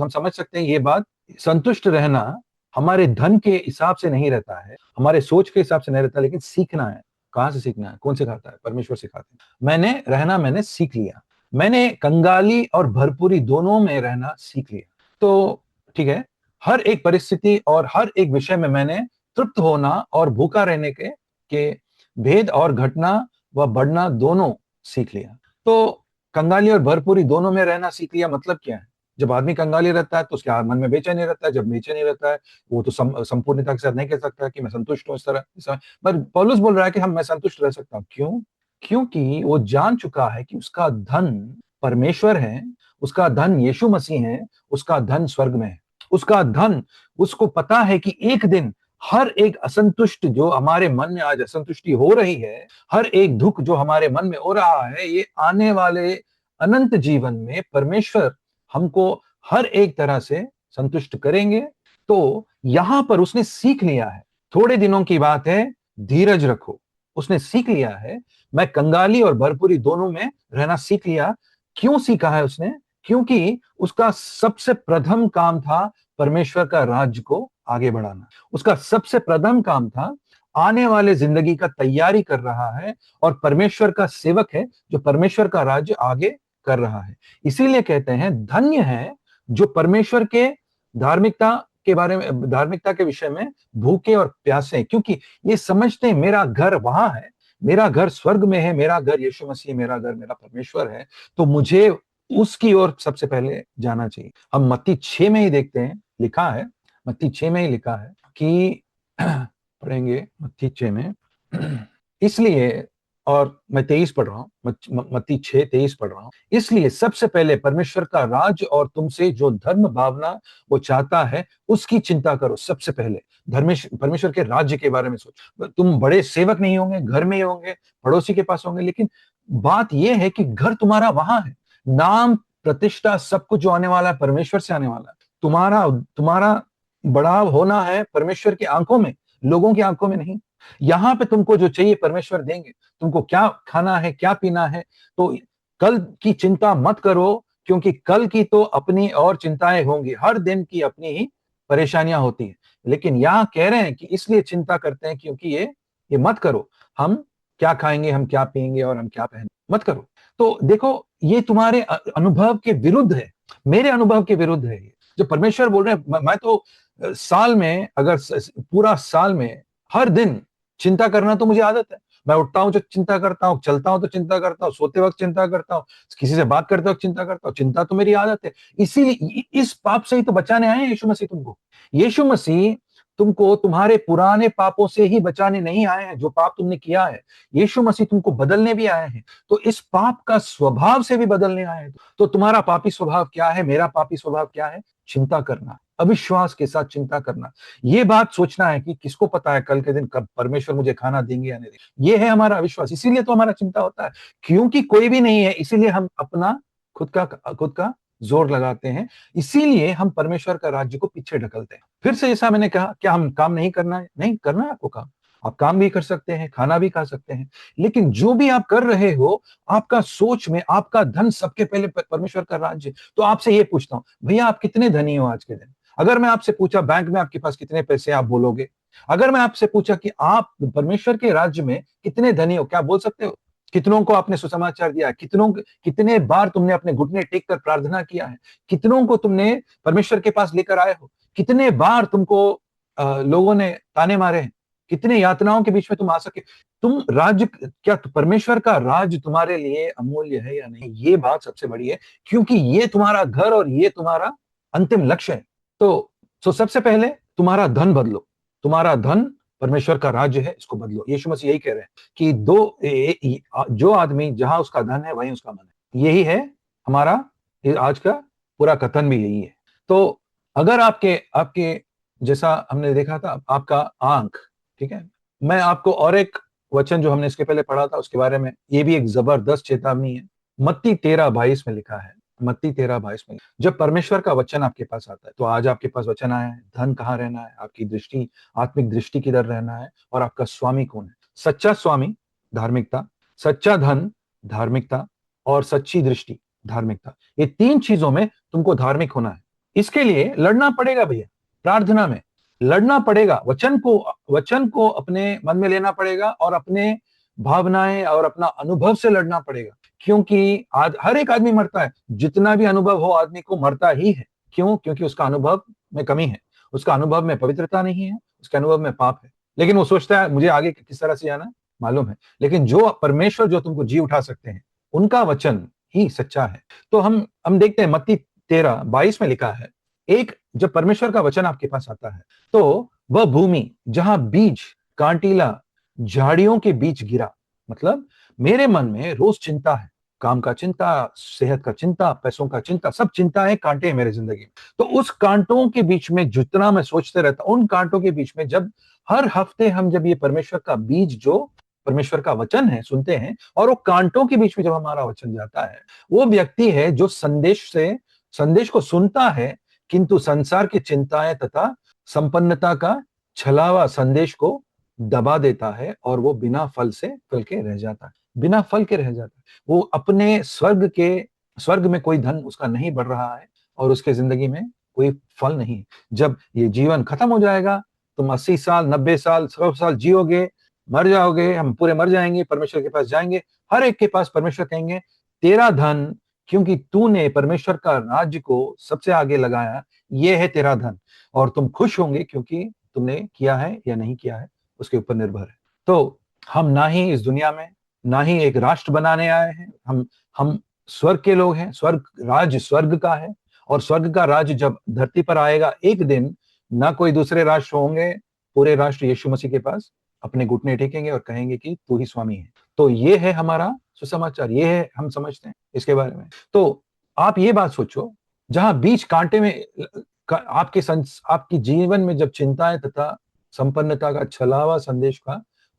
S1: समझ सकते हैं ये बात। संतुष्ट रहना हमारे धन के हिसाब से नहीं रहता है, हमारे सोच के हिसाब से नहीं रहता, लेकिन सीखना है। कहां से सीखना है? कौन सिखाता है? परमेश्वर सिखाते हैं। मैंने सीख लिया। मैंने कंगाली और भरपूरी दोनों में रहना सीख लिया। तो ठीक है, हर एक परिस्थिति और हर एक विषय में मैंने तृप्त होना और भूखा रहने के भेद और घटना व बढ़ना दोनों सीख लिया। तो कंगाली और भरपूरी दोनों में रहना सीख लिया मतलब क्या है? जब आदमी कंगाली रहता है तो उसके मन में बेचैनी रहता है। जब बेचैनी रहता है, वो तो संपूर्णता के साथ नहीं कह सकता कि मैं संतुष्ट हूं इस समय। पर पौलुस बोल रहा है कि मैं संतुष्ट रह सकता हूं। क्यों? क्योंकि वो जान चुका है कि उसका धन परमेश्वर है, उसका धन यीशु मसीह है, उसका धन स्वर्ग में है। उसका धन, उसको पता है कि एक दिन हर एक असंतुष्ट जो हमारे मन में आज असंतुष्टि हो रही है, हर एक दुख जो हमारे मन में हो रहा है, ये आने वाले अनंत जीवन में परमेश्वर हमको हर एक तरह से संतुष्ट करेंगे। तो यहां पर उसने सीख लिया है। थोड़े दिनों की बात है, धीरज रखो। उसने सीख लिया है। मैं कंगाली और भरपूरी दोनों में रहना सीख लिया। क्यों सीखा है उसने? क्योंकि उसका सबसे प्रथम काम था परमेश्वर का राज्य को आगे बढ़ाना। उसका सबसे प्रथम काम था, आने वाले जिंदगी का तैयारी कर रहा है, और परमेश्वर का सेवक है जो परमेश्वर का राज्य आगे कर रहा है। इसीलिए कहते हैं धन्य है जो परमेश्वर के धार्मिकता के विषय में भूखे और प्यासे हैं, क्योंकि ये समझते हैं मेरा घर वहां है, मेरा घर स्वर्ग में है, मेरा घर यीशु मसीह, मेरा घर मेरा परमेश्वर है। तो मुझे उसकी ओर सबसे पहले जाना चाहिए। हम मत्ती 6 में ही देखते हैं, लिखा है, मत्ती 6 में ही लिखा है कि पढ़ेंगे मत्ती 6 में। इसलिए, और मैं 23 पढ़ रहा हूँ, मत्ती 6:23 पढ़ रहा हूँ। इसलिए सबसे पहले परमेश्वर का राज और तुमसे जो धर्म भावना वो चाहता है उसकी चिंता करो। सबसे पहले परमेश्वर के राज्य के बारे में सोचो। तुम बड़े सेवक नहीं होंगे, घर में ही होंगे, पड़ोसी के पास होंगे, लेकिन बात यह है कि घर तुम्हारा वहां है। नाम, प्रतिष्ठा, सब कुछ जो आने वाला है परमेश्वर से आने वाला है। तुम्हारा तुम्हारा बड़ा होना है परमेश्वर की आंखों में, लोगों की आंखों में नहीं। यहां पे तुमको जो चाहिए परमेश्वर देंगे। तुमको क्या खाना है, क्या पीना है, तो कल की चिंता मत करो, क्योंकि कल की तो अपनी और चिंताएं होंगी। हर दिन की अपनी ही परेशानियां होती हैं। लेकिन यहां कह रहे हैं कि इसलिए चिंता करते हैं क्योंकि ये मत करो, हम क्या खाएंगे, हम क्या पिएंगे और हम क्या पहनेंगे, मत करो। तो देखो, ये तुम्हारे अनुभव के विरुद्ध है, मेरे अनुभव के विरुद्ध है। जो परमेश्वर बोल रहे हैं, मैं तो साल में, अगर पूरा साल में हर दिन चिंता करना तो मुझे आदत है। मैं उठता हूं तो चिंता करता हूँ, चलता हूं तो चिंता करता हूँ, सोते वक्त चिंता करता हूँ, किसी से बात करते वक्त चिंता करता हूँ। चिंता तो मेरी आदत है। इसीलिए इस पाप से ही तो बचाने आए हैं यीशु मसीह तुमको। यीशु मसीह तुमको तुम्हारे पुराने पापों से ही बचाने नहीं आए हैं, जो पाप तुमने किया है। यीशु मसीह तुमको बदलने भी आए हैं, तो इस पाप का स्वभाव से भी बदलने आए हैं। तो तुम्हारा पापी स्वभाव क्या है, मेरा पापी स्वभाव क्या है? चिंता करना, अविश्वास के साथ चिंता करना। ये बात सोचना है कि किसको पता है कल के दिन कब परमेश्वर मुझे खाना देंगे या नहीं देंगे। ये है हमारा अविश्वास। इसीलिए तो हमारा चिंता होता है, क्योंकि कोई भी नहीं है, इसीलिए हम अपना खुद का जोर लगाते हैं। इसीलिए हम परमेश्वर का राज्य को पीछे ढकलते हैं। फिर से जैसा मैंने कहा, क्या हम काम नहीं करना है? नहीं करना है आपको काम। आप काम भी कर सकते हैं, खाना भी खा सकते हैं, लेकिन जो भी आप कर रहे हो, आपका सोच में आपका धन सबके पहले परमेश्वर का राज्य। तो आपसे ये पूछता हूं, भैया आप कितने धनी हो आज के दिन? अगर मैं आपसे पूछा बैंक में आपके पास कितने पैसे, आप बोलोगे? अगर मैं आपसे पूछा कि आप परमेश्वर के राज्य में कितने धनी हो, क्या बोल सकते हो? कितनों को आपने सुसमाचार दिया है? कितने बार तुमने अपने घुटने टेक कर प्रार्थना किया है? कितनों को तुमने परमेश्वर के पास लेकर आए हो? कितने बार तुमको लोगों ने ताने मारे हैं? कितने यातनाओं के बीच में तुम आ सके? तुम राज्य, क्या परमेश्वर का राज्य तुम्हारे लिए अमूल्य है या नहीं? ये बात सबसे बड़ी है, क्योंकि ये तुम्हारा घर और ये तुम्हारा अंतिम लक्ष्य है। तो सबसे पहले तुम्हारा धन बदलो। तुम्हारा धन परमेश्वर का राज्य है, इसको बदलो। यीशु मसीह यही कह रहे हैं कि जो आदमी जहां उसका धन है वहीं उसका मन है। यही है हमारा आज का पूरा कथन भी यही है। तो अगर आपके आपके जैसा हमने देखा था, आपका आंख, ठीक है, मैं आपको और एक वचन जो हमने इसके पहले पढ़ा था उसके बारे में, ये भी एक जबरदस्त चेतावनी है। मत्ती 13:22 में लिखा है, मत्ती 13:22 में, जब परमेश्वर का वचन आपके पास आता है, तो आज आपके पास वचन आया है, धन कहाँ रहना है, आपकी दृष्टि, आत्मिक दृष्टि किधर रहना है, और आपका स्वामी कौन है? सच्चा स्वामी धार्मिकता, सच्चा धन धार्मिकता, और सच्ची दृष्टि धार्मिकता। ये तीन चीजों में तुमको धार्मिक होना है। इसके लिए लड़ना पड़ेगा भैया, प्रार्थना में लड़ना पड़ेगा, वचन को अपने मन में लेना पड़ेगा, और अपने भावनाएं और अपना अनुभव से लड़ना पड़ेगा। क्योंकि आज हर एक आदमी मरता है, जितना भी अनुभव हो आदमी को मरता ही है। क्यों? क्योंकि उसका अनुभव में कमी है, उसका अनुभव में पवित्रता नहीं है, उसके अनुभव में पाप है। लेकिन वो सोचता है मुझे आगे किस तरह से जाना है मालूम है। लेकिन जो परमेश्वर जो तुमको जी उठा सकते हैं, उनका वचन ही सच्चा है। तो हम देखते हैं मत्ती 13:22 में लिखा है, एक जब परमेश्वर का वचन आपके पास आता है, तो वह भूमि जहां बीज कांटीला झाड़ियों के बीच गिरा। मतलब मेरे मन में रोज चिंता है, काम का चिंता, सेहत का चिंता, पैसों का चिंता, सब चिंताएं, कांटे हैं मेरे जिंदगी में। तो उस कांटों के बीच में जितना मैं सोचते रहता, उन कांटों के बीच में जब हर हफ्ते हम जब ये परमेश्वर का बीज जो परमेश्वर का वचन है सुनते हैं, और वो कांटों के बीच में जब हमारा वचन जाता है, वो व्यक्ति है जो संदेश को सुनता है, किंतु संसार की चिंताएं तथा संपन्नता का छलावा संदेश को दबा देता है, और वो बिना फल के रह जाता है, बिना फल के रह जाता है। वो अपने स्वर्ग में कोई धन उसका नहीं बढ़ रहा है, और उसके जिंदगी में कोई फल नहीं। जब ये जीवन खत्म हो जाएगा, तुम 80 साल, 90 साल, 100 साल जियोगे, मर जाओगे, हम पूरे मर जाएंगे, परमेश्वर के पास जाएंगे। हर एक के पास परमेश्वर कहेंगे, तेरा धन, क्योंकि तूने परमेश्वर का राज्य को सबसे आगे लगाया, ये है तेरा धन। और तुम खुश होंगे, क्योंकि तुमने किया है या नहीं किया है उसके ऊपर निर्भर है। तो हम ना ही इस दुनिया में, ना ही एक राष्ट्र बनाने आए हैं। हम स्वर्ग के लोग हैं। स्वर्ग का है, और स्वर्ग का राज्य जब धरती पर आएगा एक दिन, ना कोई दूसरे राष्ट्र होंगे, पूरे राष्ट्र यीशु मसीह के पास अपने घुटने टेकेंगे और कहेंगे कि तू ही स्वामी है। तो ये है हमारा सुसमाचार, ये है हम समझते हैं इसके बारे में। तो आप ये बात सोचो, जहां बीच कांटे में आपकी जीवन में जब चिंताएं तथा संपन्नता का छलावा संदेश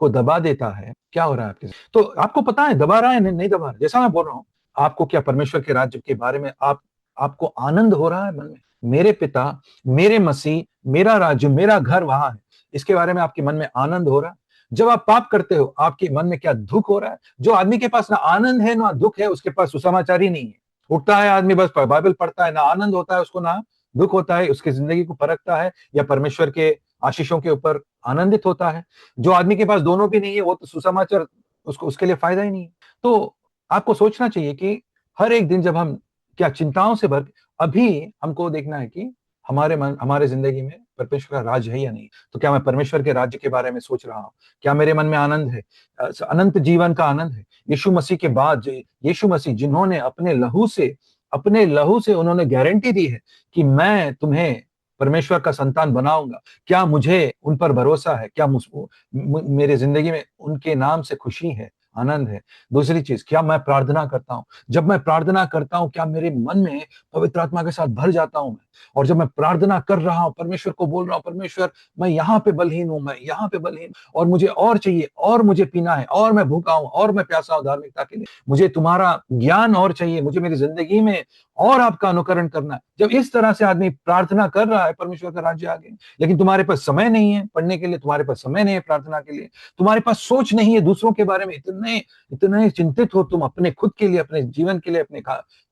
S1: को दबा देता है, क्या हो रहा है आपके साथ? तो आपको पता है दबा रहा है नहीं दबा रहा है। जैसा मैं बोल रहा हूं, आपको क्या परमेश्वर के राज्य के बारे में आपको आनंद हो रहा है मन में? मेरे पिता, मेरे मसीह, मेरा राज्य, मेरा घर वहां है, इसके बारे में आपके मन में आनंद हो रहा है? जब आप पाप करते हो, आपके मन में क्या दुख हो रहा है? जो आदमी के पास ना आनंद है ना दुख है, उसके पास सुसमाचार ही नहीं है। उठता है आदमी, बस बाइबल पढ़ता है, ना आनंद होता है उसको, ना दुख होता है, उसकी जिंदगी को परखता है या परमेश्वर के आशीषों के ऊपर आनंदित होता है। जो आदमी के पास दोनों भी नहीं है, वो तो सुसमाचार उसको उसके लिए फायदा ही नहीं है। तो आपको सोचना चाहिए कि हर एक दिन जब हम क्या चिंताओं से भर, अभी हमको देखना है कि हमारे जिंदगी में परमेश्वर का राज्य है या नहीं। तो क्या मैं परमेश्वर के राज्य के बारे में सोच रहा हूँ? क्या मेरे मन में आनंद है? अनंत जीवन का आनंद है। यीशु मसीह के बाद, यीशु मसीह जिन्होंने अपने लहू से उन्होंने गारंटी दी है कि मैं तुम्हें परमेश्वर का संतान बनाऊंगा। क्या मुझे उन पर भरोसा है? क्या मेरे जिंदगी में उनके नाम से खुशी है, आनंद है? दूसरी चीज, क्या मैं प्रार्थना करता हूँ? जब मैं प्रार्थना करता हूँ, क्या मेरे मन में पवित्र आत्मा के साथ भर जाता हूं मैं? और जब मैं प्रार्थना कर रहा हूं, परमेश्वर को बोल रहा हूं, परमेश्वर मैं यहाँ पे बलहीन हूं, मैं यहाँ पे बलहीन, और मुझे और चाहिए, और मुझे पीना है, और मैं भूखा हूं, और मैं प्यासा हूं धार्मिकता के लिए, मुझे तुम्हारा ज्ञान और चाहिए, मुझे मेरी जिंदगी में और आपका अनुकरण करना है। जब इस तरह से आदमी प्रार्थना कर रहा है, परमेश्वर का राज्य आ गया। लेकिन तुम्हारे पास समय नहीं है पढ़ने के लिए, तुम्हारे पास समय नहीं है प्रार्थना के लिए, तुम्हारे पास सोच नहीं है दूसरों के बारे में, इतने इतने चिंतित हो तुम अपने खुद के लिए, अपने जीवन के लिए,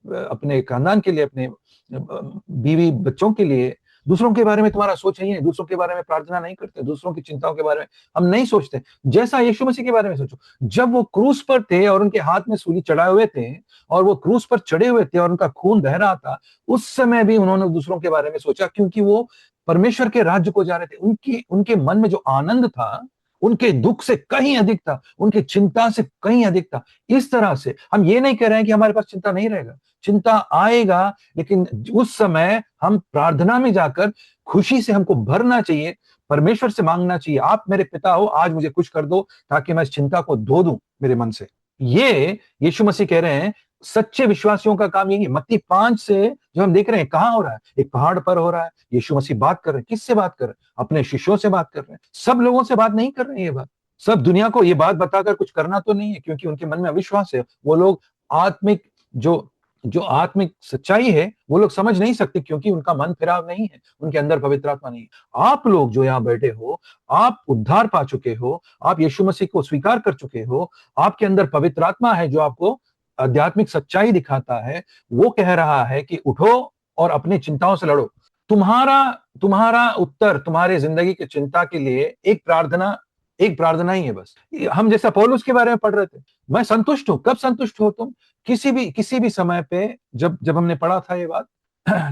S1: अपने खानदान के लिए, अपने बीवी बच्चों के लिए, दूसरों के बारे में तुम्हारा सोच नहीं है, दूसरों के बारे में प्रार्थना नहीं करते, दूसरों की चिंताओं के बारे में हम नहीं सोचते। जैसा यीशु मसीह के बारे में सोचो, जब वो क्रूस पर थे और उनके हाथ में सूली चढ़ाए हुए थे और वो क्रूस पर चढ़े हुए थे और उनका खून बह रहा था, उस समय भी उन्होंने दूसरों के बारे में सोचा, क्योंकि वो परमेश्वर के राज्य को जा रहे थे। उनके मन में जो आनंद था, उनके दुख से कहीं अधिक था, उनकी चिंता से कहीं अधिक था। इस तरह से हम ये नहीं कह रहे हैं कि हमारे पास चिंता नहीं रहेगा, चिंता आएगा, लेकिन उस समय हम प्रार्थना में जाकर खुशी से हमको भरना चाहिए, परमेश्वर से मांगना चाहिए, आप मेरे पिता हो, आज मुझे कुछ कर दो ताकि मैं इस चिंता को धो दूं मेरे मन से। ये यीशु मसीह कह रहे हैं, सच्चे विश्वासियों का काम यही है। मत्ती 5 से जो हम देख रहे हैं, कहां हो रहा है? एक पहाड़ पर हो रहा है। यीशु मसीह बात कर रहे हैं, किससे बात कर रहे हैं? अपने शिष्यों से बात कर रहे हैं। सब लोगों से बात नहीं कर रहे हैं ये बात, सब दुनिया को ये बात बताकर कुछ करना तो नहीं है, क्योंकि उनके मन में अविश्वास है। वो लोग आत्मिक जो जो आत्मिक सच्चाई है वो लोग समझ नहीं सकते, क्योंकि उनका मन फिराव नहीं है, उनके अंदर पवित्र आत्मा नहीं है। आप लोग जो यहाँ बैठे हो, आप उद्धार पा चुके हो, आप यीशु मसीह को स्वीकार कर चुके हो, आपके अंदर पवित्र आत्मा है जो आपको आध्यात्मिक सच्चाई दिखाता है। वो कह रहा है कि उठो और अपनी चिंताओं से लड़ो। तुम्हारा तुम्हारा उत्तर तुम्हारे जिंदगी की चिंता के लिए एक प्रार्थना ही है बस। हम जैसा पौलुस के बारे में पढ़ रहे थे, मैं संतुष्ट हूं। कब संतुष्ट हो तुम? किसी भी समय पे, जब जब हमने पढ़ा था ये बात,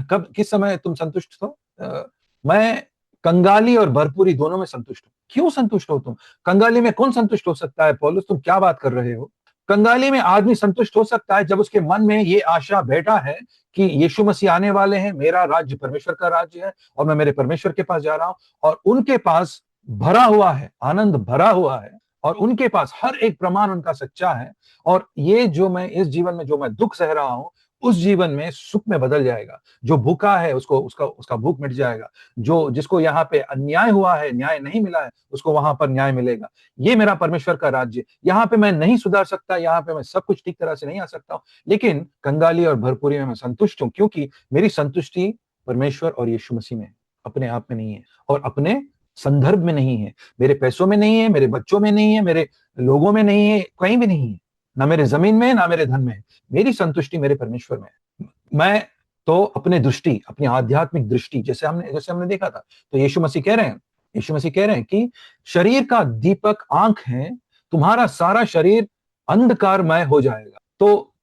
S1: किस समय तुम संतुष्ट हो? मैं कंगाली और भरपूरी दोनों में संतुष्ट हूं। क्यों संतुष्ट हो तुम? कंगाली में कौन संतुष्ट हो सकता है? पौलुस, तुम क्या बात कर रहे हो? कंगाली में आदमी संतुष्ट हो सकता है जब उसके मन में ये आशा बैठा है कि यीशु मसीह आने वाले हैं, मेरा राज्य परमेश्वर का राज्य है और मैं मेरे परमेश्वर के पास जा रहा हूं, और उनके पास भरा हुआ है, आनंद भरा हुआ है, और उनके पास हर एक प्रमाण उनका सच्चा है। और ये जो मैं इस जीवन में जो मैं दुख सह रहा हूं, उस जीवन में सुख में बदल जाएगा। जो भूखा है उसको उसका भूख मिट जाएगा। जो जिसको यहाँ पे अन्याय हुआ है, न्याय नहीं मिला है, उसको वहां पर न्याय मिलेगा। ये मेरा परमेश्वर का राज्य। यहाँ पे मैं नहीं सुधार सकता, यहाँ पे मैं सब कुछ ठीक तरह से नहीं आ सकता हूँ, लेकिन कंगाली और भरपूरी में मैं संतुष्ट हूँ, क्योंकि मेरी संतुष्टि परमेश्वर और यीशु मसीह में है, अपने आप में नहीं है और अपने संदर्भ में नहीं है, मेरे पैसों में नहीं है, मेरे बच्चों में नहीं है, मेरे लोगों में नहीं है, कहीं भी नहीं है, ना मेरे जमीन में, ना मेरे धन में है। मेरी संतुष्टि मेरे परमेश्वर में है। मैं तो अपनी आध्यात्मिक दृष्टि, जैसे हमने देखा था, तो यीशु मसीह कह रहे हैं कि शरीर का दीपक आंख है, तुम्हारा सारा शरीर अंधकारमय हो जाएगा। तो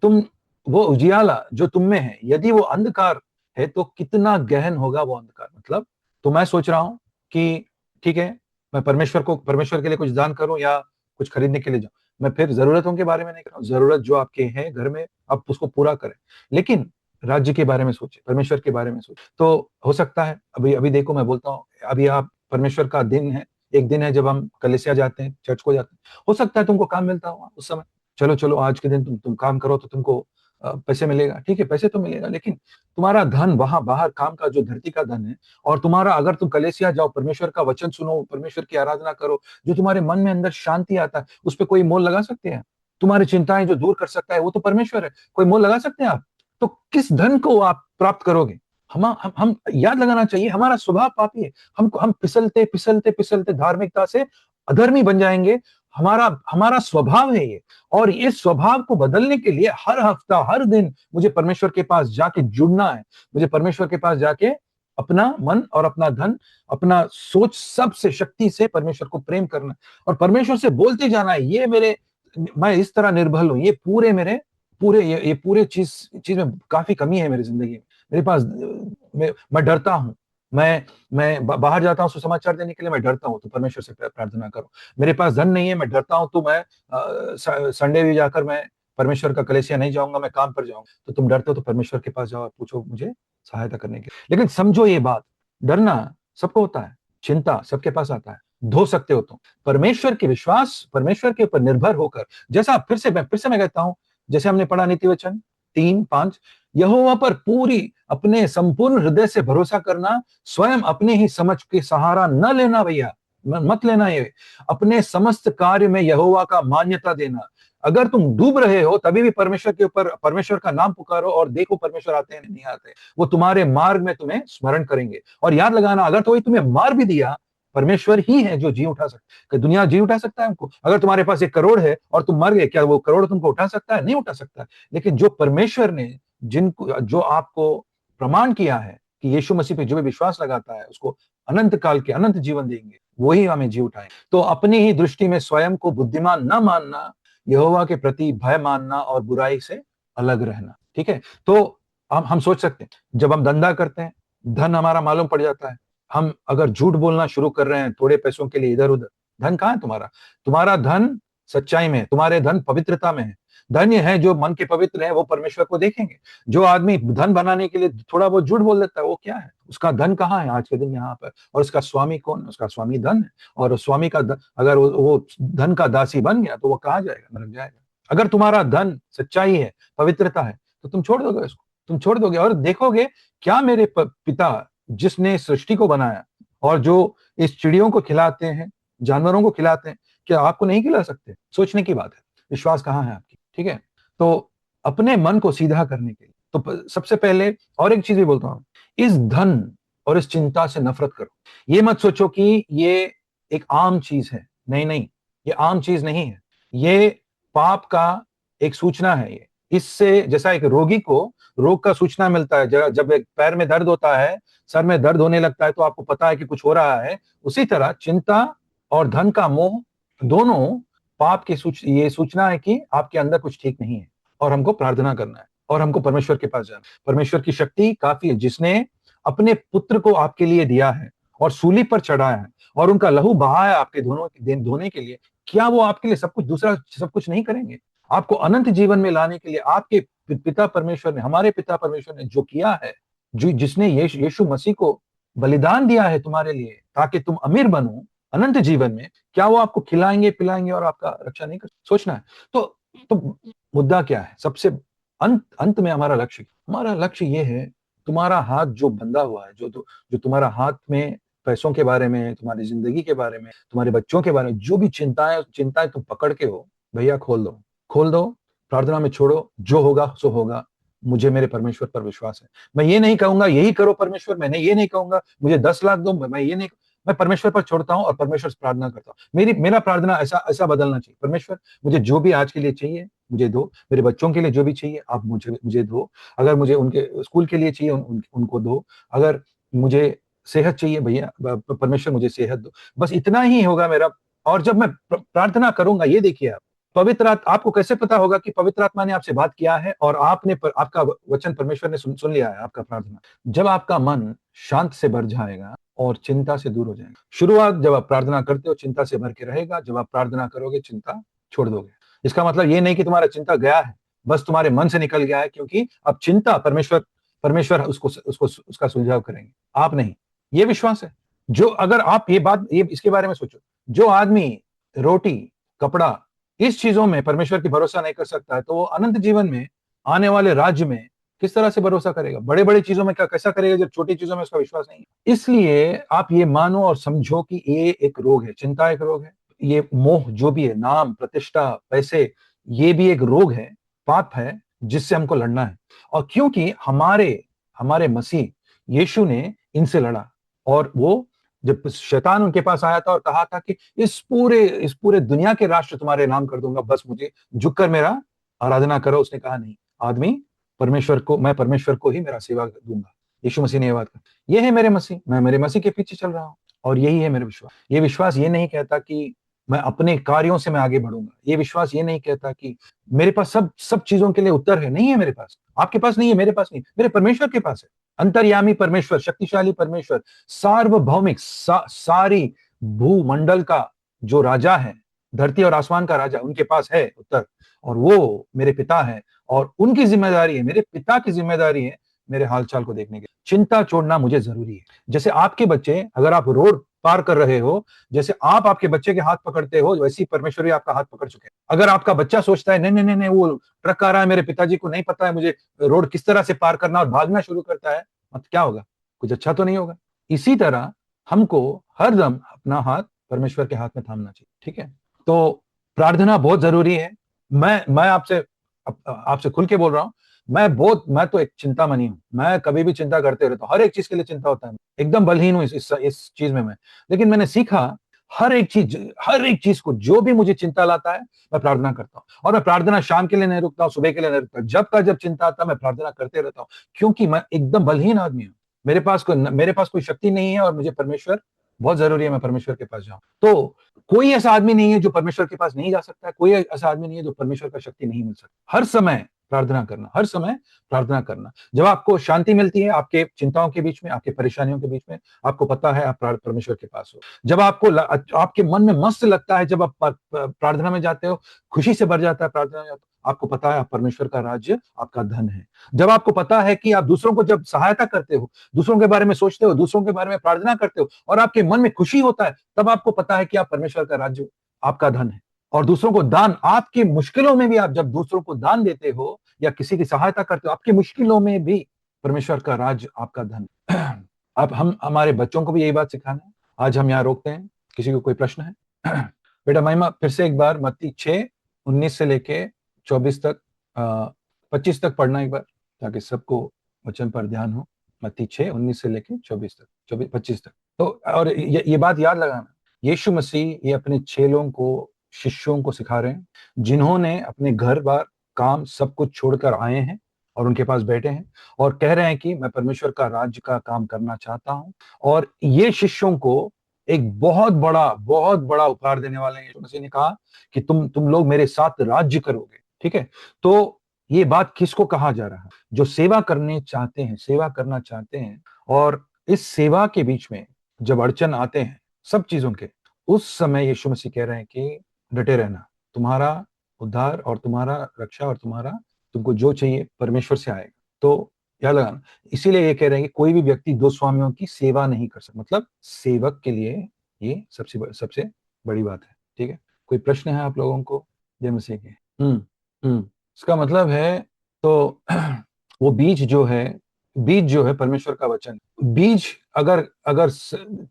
S1: तुम वो उजियाला जो तुम में है, यदि वो अंधकार है तो कितना गहन होगा वो अंधकार। मतलब, तो मैं सोच रहा हूं कि ठीक है, मैं परमेश्वर के लिए कुछ दान करूं या कुछ खरीदने के लिए जाऊं, मैं फिर जरूरतों के बारे में नहीं कर रहा हूं। जरूरत जो आपके हैं घर में, आप उसको पूरा करें, लेकिन राज्य के बारे में सोचे, परमेश्वर के बारे में सोचे। तो हो सकता है, अभी अभी देखो, मैं बोलता हूँ, अभी आप परमेश्वर का दिन है, एक दिन है जब हम कलीसिया जाते हैं, चर्च को जाते हैं। हो सकता है तुमको काम मिलता हो उस समय, चलो चलो आज के दिन तुम काम करो तो तुमको पैसे मिलेगा, ठीक है पैसे तो मिलेगा, लेकिन तुम्हारा धन वहां बाहर काम का जो धरती का धन है, और तुम्हारा अगर तुम कलीसिया जाओ, परमेश्वर का वचन सुनो, परमेश्वर की आराधना करो, जो तुम्हारे मन में अंदर शांति आता है, उस पर कोई मोल लगा सकते हैं? तुम्हारी चिंताएं जो दूर कर सकता है वो तो परमेश्वर है, कोई मोल लगा सकते हैं आप? तो किस धन को आप प्राप्त करोगे? हम याद लगाना चाहिए, हमारा स्वभाव पापी है। हम फिसलते फिसलते फिसलते धार्मिकता से अधर्मी बन जाएंगे। हमारा हमारा स्वभाव है ये, और इस स्वभाव को बदलने के लिए हर हफ्ता हर दिन मुझे परमेश्वर के पास जाके जुड़ना है। मुझे परमेश्वर के पास जाके अपना मन और अपना धन, अपना सोच, सबसे शक्ति से परमेश्वर को प्रेम करना और परमेश्वर से बोलते जाना है, ये मेरे, मैं इस तरह निर्भल हूं, ये पूरे मेरे पूरे ये पूरे चीज में काफी कमी है मेरी जिंदगी में। मेरे पास मैं डरता हूं, मैं बाहर जाता हूं सुसमाचार देने के लिए, मैं डरता हूं, तो परमेश्वर से प्रार्थना करो। मेरे पास धन नहीं है, मैं डरता हूं, तो मैं संडे भी जाकर मैं परमेश्वर का कलीसिया नहीं जाऊंगा, मैं काम पर जाऊंगा। तो तुम डरते हो तो परमेश्वर के पास जाओ, पूछो मुझे सहायता करने के लिए। लेकिन समझो ये बात, डरना सबको होता है, चिंता सबके पास आता है, धो सकते हो तुम परमेश्वर के विश्वास, परमेश्वर के ऊपर निर्भर होकर। जैसा फिर से मैं कहता हूं, जैसे हमने पढ़ा नीति वचन 3:5, यहोवा पर पूरी अपने संपूर्ण हृदय से भरोसा करना, स्वयं अपने ही समझ के सहारा न लेना भैया, मत लेना ये, अपने समस्त कार्य में यहोवा का मान्यता देना। अगर तुम डूब रहे हो तभी भी परमेश्वर के ऊपर, परमेश्वर का नाम पुकारो और देखो परमेश्वर आते हैं नहीं आते, वो तुम्हारे मार्ग में तुम्हें स्मरण करेंगे। और याद लगाना, अगर तो तुम्हें मार भी दिया, परमेश्वर ही है जो जी उठा सकता है। दुनिया जी उठा सकता है हमको? अगर तुम्हारे पास 1 करोड़ है और तुम मर गए, क्या वो करोड़ तुमको उठा सकता है? नहीं उठा सकता। लेकिन जो परमेश्वर ने, जिनको, जो आपको प्रमाण किया है कि यीशु मसीह पे जो भी विश्वास लगाता है उसको अनंत काल के अनंत जीवन देंगे, वही हमें जी उठाए। तो अपनी ही दृष्टि में स्वयं को बुद्धिमान न मानना, यहोवा के प्रति भय मानना और बुराई से अलग रहना, ठीक है? तो हम सोच सकते हैं, जब हम धंधा करते हैं, धन हमारा मालूम पड़ जाता है, हम अगर झूठ बोलना शुरू कर रहे हैं थोड़े पैसों के लिए इधर उधर, धन कहाँ है तुम्हारा? तुम्हारा धन सच्चाई में है, तुम्हारे धन पवित्रता में है। धन्य है जो मन के पवित्र है, वो परमेश्वर को देखेंगे। जो आदमी धन बनाने के लिए थोड़ा बहुत झूठ बोल देता है, वो क्या है? उसका धन कहाँ है आज के दिन यहाँ पर? और उसका स्वामी कौन है? उसका स्वामी धन है। और स्वामी का अगर वो धन का दासी बन गया तो वो कहाँ जाएगा? नरक जाएगा। अगर तुम्हारा धन सच्चाई है, पवित्रता है, तो तुम छोड़ दोगे इसको, तुम छोड़ दोगे और देखोगे क्या मेरे पिता जिसने सृष्टि को बनाया और जो इस चिड़ियों को खिलाते हैं, जानवरों को खिलाते हैं, क्या आपको नहीं खिला सकते? सोचने की बात है। विश्वास कहाँ है आपकी? ठीक है? तो अपने मन को सीधा करने के लिए तो सबसे पहले, और एक चीज भी बोलता हूं, इस धन और इस चिंता से नफरत करो। ये मत सोचो कि ये एक आम चीज है, नहीं नहीं, ये आम चीज नहीं है, ये पाप का एक सूचना है। ये इससे, जैसा एक रोगी को रोग का सूचना मिलता है, जब एक पैर में दर्द होता है, सर में दर्द होने लगता है, तो आपको पता है कि कुछ हो रहा है। उसी तरह चिंता और धन का मोह दोनों पाप की ये सूचना है कि आपके अंदर कुछ ठीक नहीं है, और हमको प्रार्थना करना है और हमको परमेश्वर के पास जाना है। परमेश्वर की शक्ति काफी है, जिसने अपने पुत्र को आपके लिए दिया है और सूली पर चढ़ाया है और उनका लहू बहाया आपके धोने के लिए। क्या वो आपके लिए सब कुछ दूसरा सब कुछ नहीं करेंगे? आपको अनंत जीवन में लाने के लिए आपके पिता परमेश्वर ने, हमारे पिता परमेश्वर ने जो किया है, जो जिसने यीशु मसीह को बलिदान दिया है तुम्हारे लिए ताकि तुम अमीर बनो अनंत जीवन में, क्या वो आपको खिलाएंगे पिलाएंगे और आपका रक्षा नहीं कर? सोचना है। तो मुद्दा क्या है? सबसे अंत में हमारा लक्ष्य ये है, तुम्हारा हाथ जो बंधा हुआ है, जो तुम्हारा हाथ में पैसों के बारे में, तुम्हारी जिंदगी के बारे में, तुम्हारे बच्चों के बारे में जो भी चिंताएं तुम पकड़ के हो, भैया खोल दो, प्रार्थना में छोड़ो, जो होगा सो होगा। मुझे मेरे परमेश्वर पर विश्वास है। मैं ये नहीं कहूंगा यही करो परमेश्वर, मैंने ये नहीं कहूंगा मुझे 10 लाख दो, मैं ये नहीं, मैं परमेश्वर पर छोड़ता हूं और परमेश्वर से प्रार्थना करता हूं। मेरा प्रार्थना ऐसा बदलना चाहिए, परमेश्वर मुझे जो भी आज के लिए चाहिए मुझे दो, मेरे बच्चों के लिए जो भी चाहिए आप मुझे दो, अगर मुझे उनके स्कूल के लिए चाहिए उनको दो, अगर मुझे सेहत चाहिए भैया परमेश्वर मुझे सेहत दो। बस इतना ही होगा मेरा। और जब मैं प्रार्थना करूंगा, ये देखिए आप, आपको कैसे पता होगा कि पवित्र आत्मा ने आपसे बात किया है और आपका वचन परमेश्वर ने सुन लिया है आपका प्रार्थना? जब आपका मन शांत से भर जाएगा और चिंता से दूर हो जाएगा। शुरुआत जब आप प्रार्थना करते हो चिंता से भर के रहेगा, जब आप प्रार्थना करोगे चिंता छोड़ दोगे। इसका मतलब ये नहीं कि तुम्हारा चिंता गया है, बस तुम्हारे मन से निकल गया है, क्योंकि अब चिंता परमेश्वर उसका सुलझाव करेंगे, आप नहीं। ये विश्वास है। जो अगर आप ये इसके बारे में सोचो, जो आदमी रोटी, कपड़ा, इस चीजों में परमेश्वर की भरोसा नहीं कर सकता है, तो वो अनंत जीवन में, आने वाले राज्य में किस तरह से भरोसा करेगा? बड़े बड़े चीजों में क्या कैसा करेगा जब छोटी चीजों में उसका विश्वास नहीं है? इसलिए आप ये मानो और समझो कि ये एक रोग है, चिंता एक रोग है, ये मोह जो भी है, नाम, प्रतिष्ठा, पैसे, ये भी एक रोग है, पाप है, जिससे हमको लड़ना है। और क्योंकि हमारे हमारे मसीह यीशु ने इनसे लड़ा, और वो जब शैतान उनके पास आया था और कहा था कि इस पूरे दुनिया के राष्ट्र तुम्हारे नाम कर दूंगा, बस मुझे झुककर मेरा आराधना करो, उसने कहा नहीं, आदमी मैं परमेश्वर को ही मेरा सेवा दूंगा। यीशु मसीह ने यह बात कही, ये है मेरे मसीह, मैं मेरे मसीह के पीछे चल रहा हूं, और यही है मेरे विश्वास। ये विश्वास ये नहीं कहता कि मैं अपने कार्यों से मैं आगे बढ़ूंगा, ये विश्वास ये नहीं कहता कि मेरे पास सब सब चीजों के लिए उत्तर है, नहीं है मेरे पास, आपके पास नहीं है, मेरे पास नहीं, मेरे परमेश्वर के पास है। अंतर्यामी परमेश्वर, शक्तिशाली परमेश्वर, सार्वभौमिक सारी भूमंडल का जो राजा है, धरती और आसमान का राजा, उनके पास है उत्तर, और वो मेरे पिता है, और उनकी जिम्मेदारी है, मेरे पिता की जिम्मेदारी है मेरे हालचाल को देखने की। चिंता छोड़ना मुझे जरूरी है। जैसे आपके बच्चे, अगर आप रोड पार कर रहे हो, जैसे आप आपके बच्चे के हाथ पकड़ते हो, वैसे ही परमेश्वर भी आपका हाथ पकड़ चुके हैं। अगर आपका बच्चा सोचता है नहीं नहीं नहीं नहीं, वो ट्रक आ रहा है, मेरे पिताजी को नहीं पता है मुझे रोड किस तरह से पार करना, और भागना शुरू करता है, तो क्या होगा? कुछ अच्छा तो नहीं होगा। इसी तरह हमको हरदम अपना हाथ परमेश्वर के हाथ में थामना चाहिए, ठीक है? तो प्रार्थना बहुत जरूरी है। मैं आपसे खुल के बोल रहा हूँ, मैं तो एक चिंतामणि हूँ, मैं कभी भी चिंता करते रहता हूँ, हर एक चीज के लिए चिंता होता है, एकदम बलहीन हूँ इस चीज में मैं। लेकिन मैंने सीखा, हर एक चीज को जो भी मुझे चिंता लाता है, मैं प्रार्थना करता हूँ, और मैं प्रार्थना शाम के लिए नहीं रुकता हूँ, सुबह के लिए नहीं रुकता, जब चिंता आता है मैं प्रार्थना करते रहता हूँ, क्योंकि मैं एकदम बलहीन आदमी हूँ। मेरे पास कोई शक्ति नहीं है, और मुझे परमेश्वर बहुत जरूरी है, मैं परमेश्वर के पास जाऊं। तो कोई ऐसा आदमी नहीं है जो परमेश्वर के पास नहीं जा सकता है, कोई ऐसा आदमी नहीं है जो परमेश्वर का शक्ति नहीं मिल सकता। हर समय प्रार्थना करना, हर समय प्रार्थना करना, जब आपको शांति मिलती है, आपके चिंताओं के बीच में, आपके परेशानियों के बीच में, आपको पता है आप परमेश्वर के पास हो। जब आपके मन में मस्त लगता है, जब आप प्रार्थना में जाते हो, खुशी से भर जाता है प्रार्थना में, आपको पता है आप परमेश्वर का राज्य आपका धन है। जब आपको पता है कि आप दूसरों को जब सहायता करते हो, दूसरों के बारे में सोचते हो, दूसरों के बारे में प्रार्थना करते हो, और आपके मन में खुशी होता है, तब आपको पता है कि आप परमेश्वर का राज्य आपका धन है। और दूसरों को दान, आपकी मुश्किलों में भी आप जब दूसरों को दान देते हो या किसी की सहायता करते हो, आपकी मुश्किलों में भी परमेश्वर का राज्य आपका धन है। अब हम हमारे बच्चों को भी यही बात सिखाना है। आज हम यहाँ रोकते हैं। किसी को कोई प्रश्न है? बेटा महिमा, फिर से एक बार मत्ती 6:19 से लेके 24 तक, 25 तक पढ़ना एक बार, ताकि सबको वचन पर ध्यान हो। मत्ती 6:19 से लेके 24 तक, 25 तक। तो और ये बात याद लगाना, यीशु मसीह ये अपने चेलों को, शिष्यों को सिखा रहे हैं, जिन्होंने अपने घर बार, काम सब कुछ छोड़कर आए हैं और उनके पास बैठे हैं, और कह रहे हैं कि मैं परमेश्वर का राज्य का काम करना चाहता हूं। और ये शिष्यों को एक बहुत बड़ा उपहार देने वाले हैं। यीशु मसीह ने कहा कि तुम लोग मेरे साथ राज्य करोगे, ठीक है? तो ये बात किसको कहा जा रहा है? जो सेवा करने चाहते हैं, सेवा करना चाहते हैं, और इस सेवा के बीच में जब अड़चन आते हैं सब चीजों के, उस समय यीशु मसीह कह रहे हैं कि डटे रहना, तुम्हारा उद्धार और तुम्हारा रक्षा और तुमको जो चाहिए परमेश्वर से आएगा। तो याद लगाना, इसीलिए ये कह रहे हैं कि कोई भी व्यक्ति दो स्वामियों की सेवा नहीं कर सकता, मतलब सेवक के लिए ये सबसे बड़ी बात है, ठीक है? कोई प्रश्न है आप लोगों को? जय मसीह के। हम्म इसका मतलब है, तो वो बीज जो है परमेश्वर का वचन। बीज अगर अगर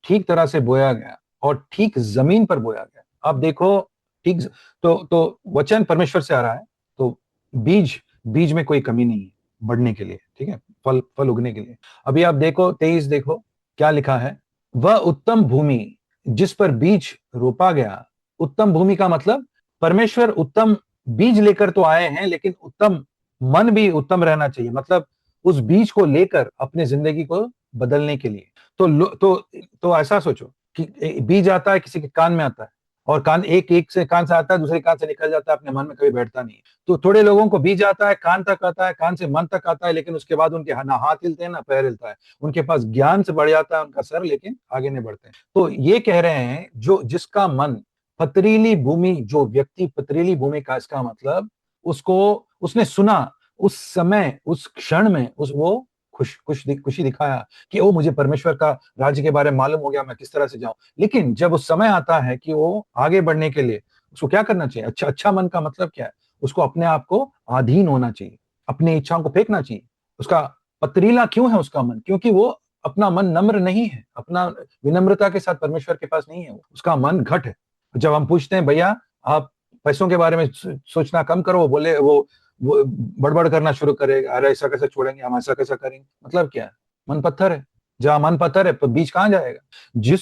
S1: ठीक तरह से बोया गया और ठीक जमीन पर बोया गया, आप देखो, ठीक, तो वचन परमेश्वर से आ रहा है, तो बीज बीज में कोई कमी नहीं है बढ़ने के लिए, ठीक है, फल फल उगने के लिए। अभी आप देखो 23, देखो क्या लिखा है, वह उत्तम भूमि जिस पर बीज रोपा गया। उत्तम भूमि का मतलब परमेश्वर उत्तम बीज लेकर तो आए हैं, लेकिन उत्तम मन भी उत्तम रहना चाहिए, मतलब उस बीज को लेकर अपने जिंदगी को बदलने के लिए। तो ऐसा सोचो कि बीज आता है, किसी के कान में आता है, और कान एक एक से कान से आता है, दूसरे कान से निकल जाता है, अपने मन में कभी बैठता नहीं है। तो थोड़े लोगों को बीज आता है, कान तक आता है, कान से मन तक आता है, लेकिन उसके बाद उनके ना हाथ हिलते हैं ना पैर हिलता है, उनके पास ज्ञान से बढ़ जाता है उनका सर, लेकिन आगे नहीं बढ़ते हैं। तो ये कह रहे हैं, जो जिसका मन पथरीली भूमि, जो व्यक्ति पथरीली भूमि का, इसका मतलब उसको उसने सुना, उस समय उस क्षण में उस वो खुशी दिखाया कि ओ मुझे परमेश्वर का राज्य के बारे में मालूम हो गया, मैं किस तरह से जाऊं। लेकिन जब उस समय आता है कि वो आगे बढ़ने के लिए उसको क्या करना चाहिए? अच्छा अच्छा मन का मतलब क्या है? उसको अपने आप को अधीन होना चाहिए, अपनी इच्छाओं को फेंकना चाहिए। उसका पथरीला क्यों है उसका मन? क्योंकि वो अपना मन नम्र नहीं है, अपना विनम्रता के साथ परमेश्वर के पास नहीं है, उसका मन घट है। जब हम पूछते हैं भैया आप पैसों के बारे में सोचना कम करो, वो बोले वो बड़बड़ करना शुरू करेगा, अरे ऐसा कैसे छोड़ेंगे हम, ऐसा कैसा करेंगे। मतलब क्या है? मन पत्थर है। जहां मन पत्थर है तो बीज कहां जाएगा?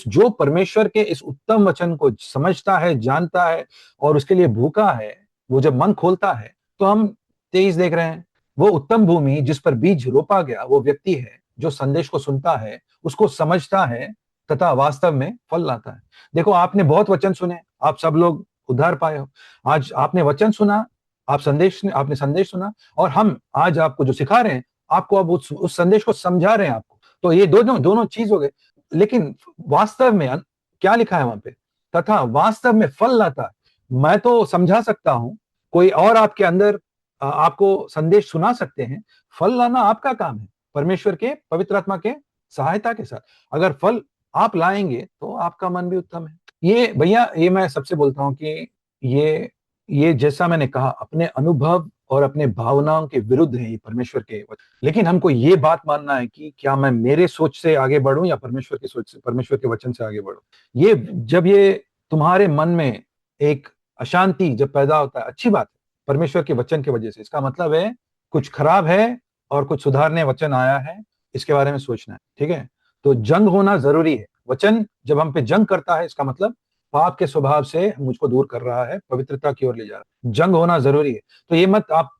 S1: जो परमेश्वर के इस उत्तम वचन को समझता है, जानता है और उसके लिए भूखा है, वो जब मन खोलता है तो हम 23 देख रहे हैं। वो उत्तम भूमि जिस पर बीज रोपा गया वो व्यक्ति है जो संदेश को सुनता है, उसको समझता है तथा वास्तव में फल लाता है। देखो आपने बहुत वचन सुने, आप सब लोग उद्धार पाए हो। आज आपने वचन सुना, आपने संदेश सुना, और हम आज आपको जो सिखा रहे हैं, आपको अब उस संदेश को समझा रहे हैं आपको। तो ये दोनों दोनों चीज हो गए। लेकिन वास्तव में क्या लिखा है वहां पे? तथा वास्तव में फल लाता है। मैं तो समझा सकता हूं, कोई और आपके अंदर आपको संदेश सुना सकते हैं। फल लाना आपका काम है, परमेश्वर के पवित्र आत्मा के सहायता के साथ। अगर फल आप लाएंगे तो आपका मन भी उत्तम है। ये भैया, ये मैं सबसे बोलता हूँ कि ये ये जैसा मैंने कहा, अपने अनुभव और अपने भावनाओं के विरुद्ध है ये परमेश्वर के वचन। लेकिन हमको ये बात मानना है कि क्या मैं मेरे सोच से आगे बढ़ूं या परमेश्वर की सोच से, परमेश्वर के वचन से आगे बढ़ूं। ये जब ये तुम्हारे मन में एक अशांति जब पैदा होता है, अच्छी बात है, परमेश्वर के वचन की वजह से, इसका मतलब है कुछ खराब है और कुछ सुधारने वचन आया है, इसके बारे में सोचना है। ठीक है? तो जंग होना जरूरी है। वचन जब हम पे जंग करता है, इसका मतलब पाप के स्वभाव से मुझको दूर कर रहा है, पवित्रता की ओर ले जा रहा है। जंग होना जरूरी है। तो ये मत आप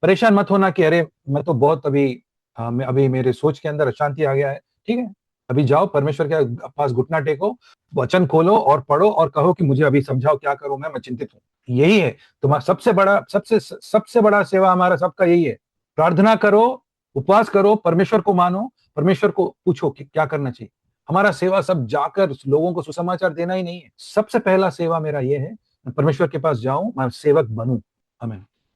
S1: परेशान मत होना कि अरे मैं तो बहुत अभी मेरे सोच के अंदर अशांति आ गया है। ठीक है, अभी जाओ परमेश्वर के पास, घुटना टेको, वचन खोलो और पढ़ो और कहो कि मुझे अभी समझाओ क्या करूं, मैं चिंतित हूं। यही है तुम्हारा सबसे बड़ा सेवा हमारा सबका यही है। प्रार्थना करो, उपवास करो, परमेश्वर को मानो, परमेश्वर को पूछो कि क्या करना चाहिए। हमारा सेवा सब जाकर लोगों को सुसमाचार देना ही नहीं है। सबसे पहला सेवा मेरा ये है, मैं परमेश्वर के पास जाऊं, मैं सेवक बनूं। आमीन।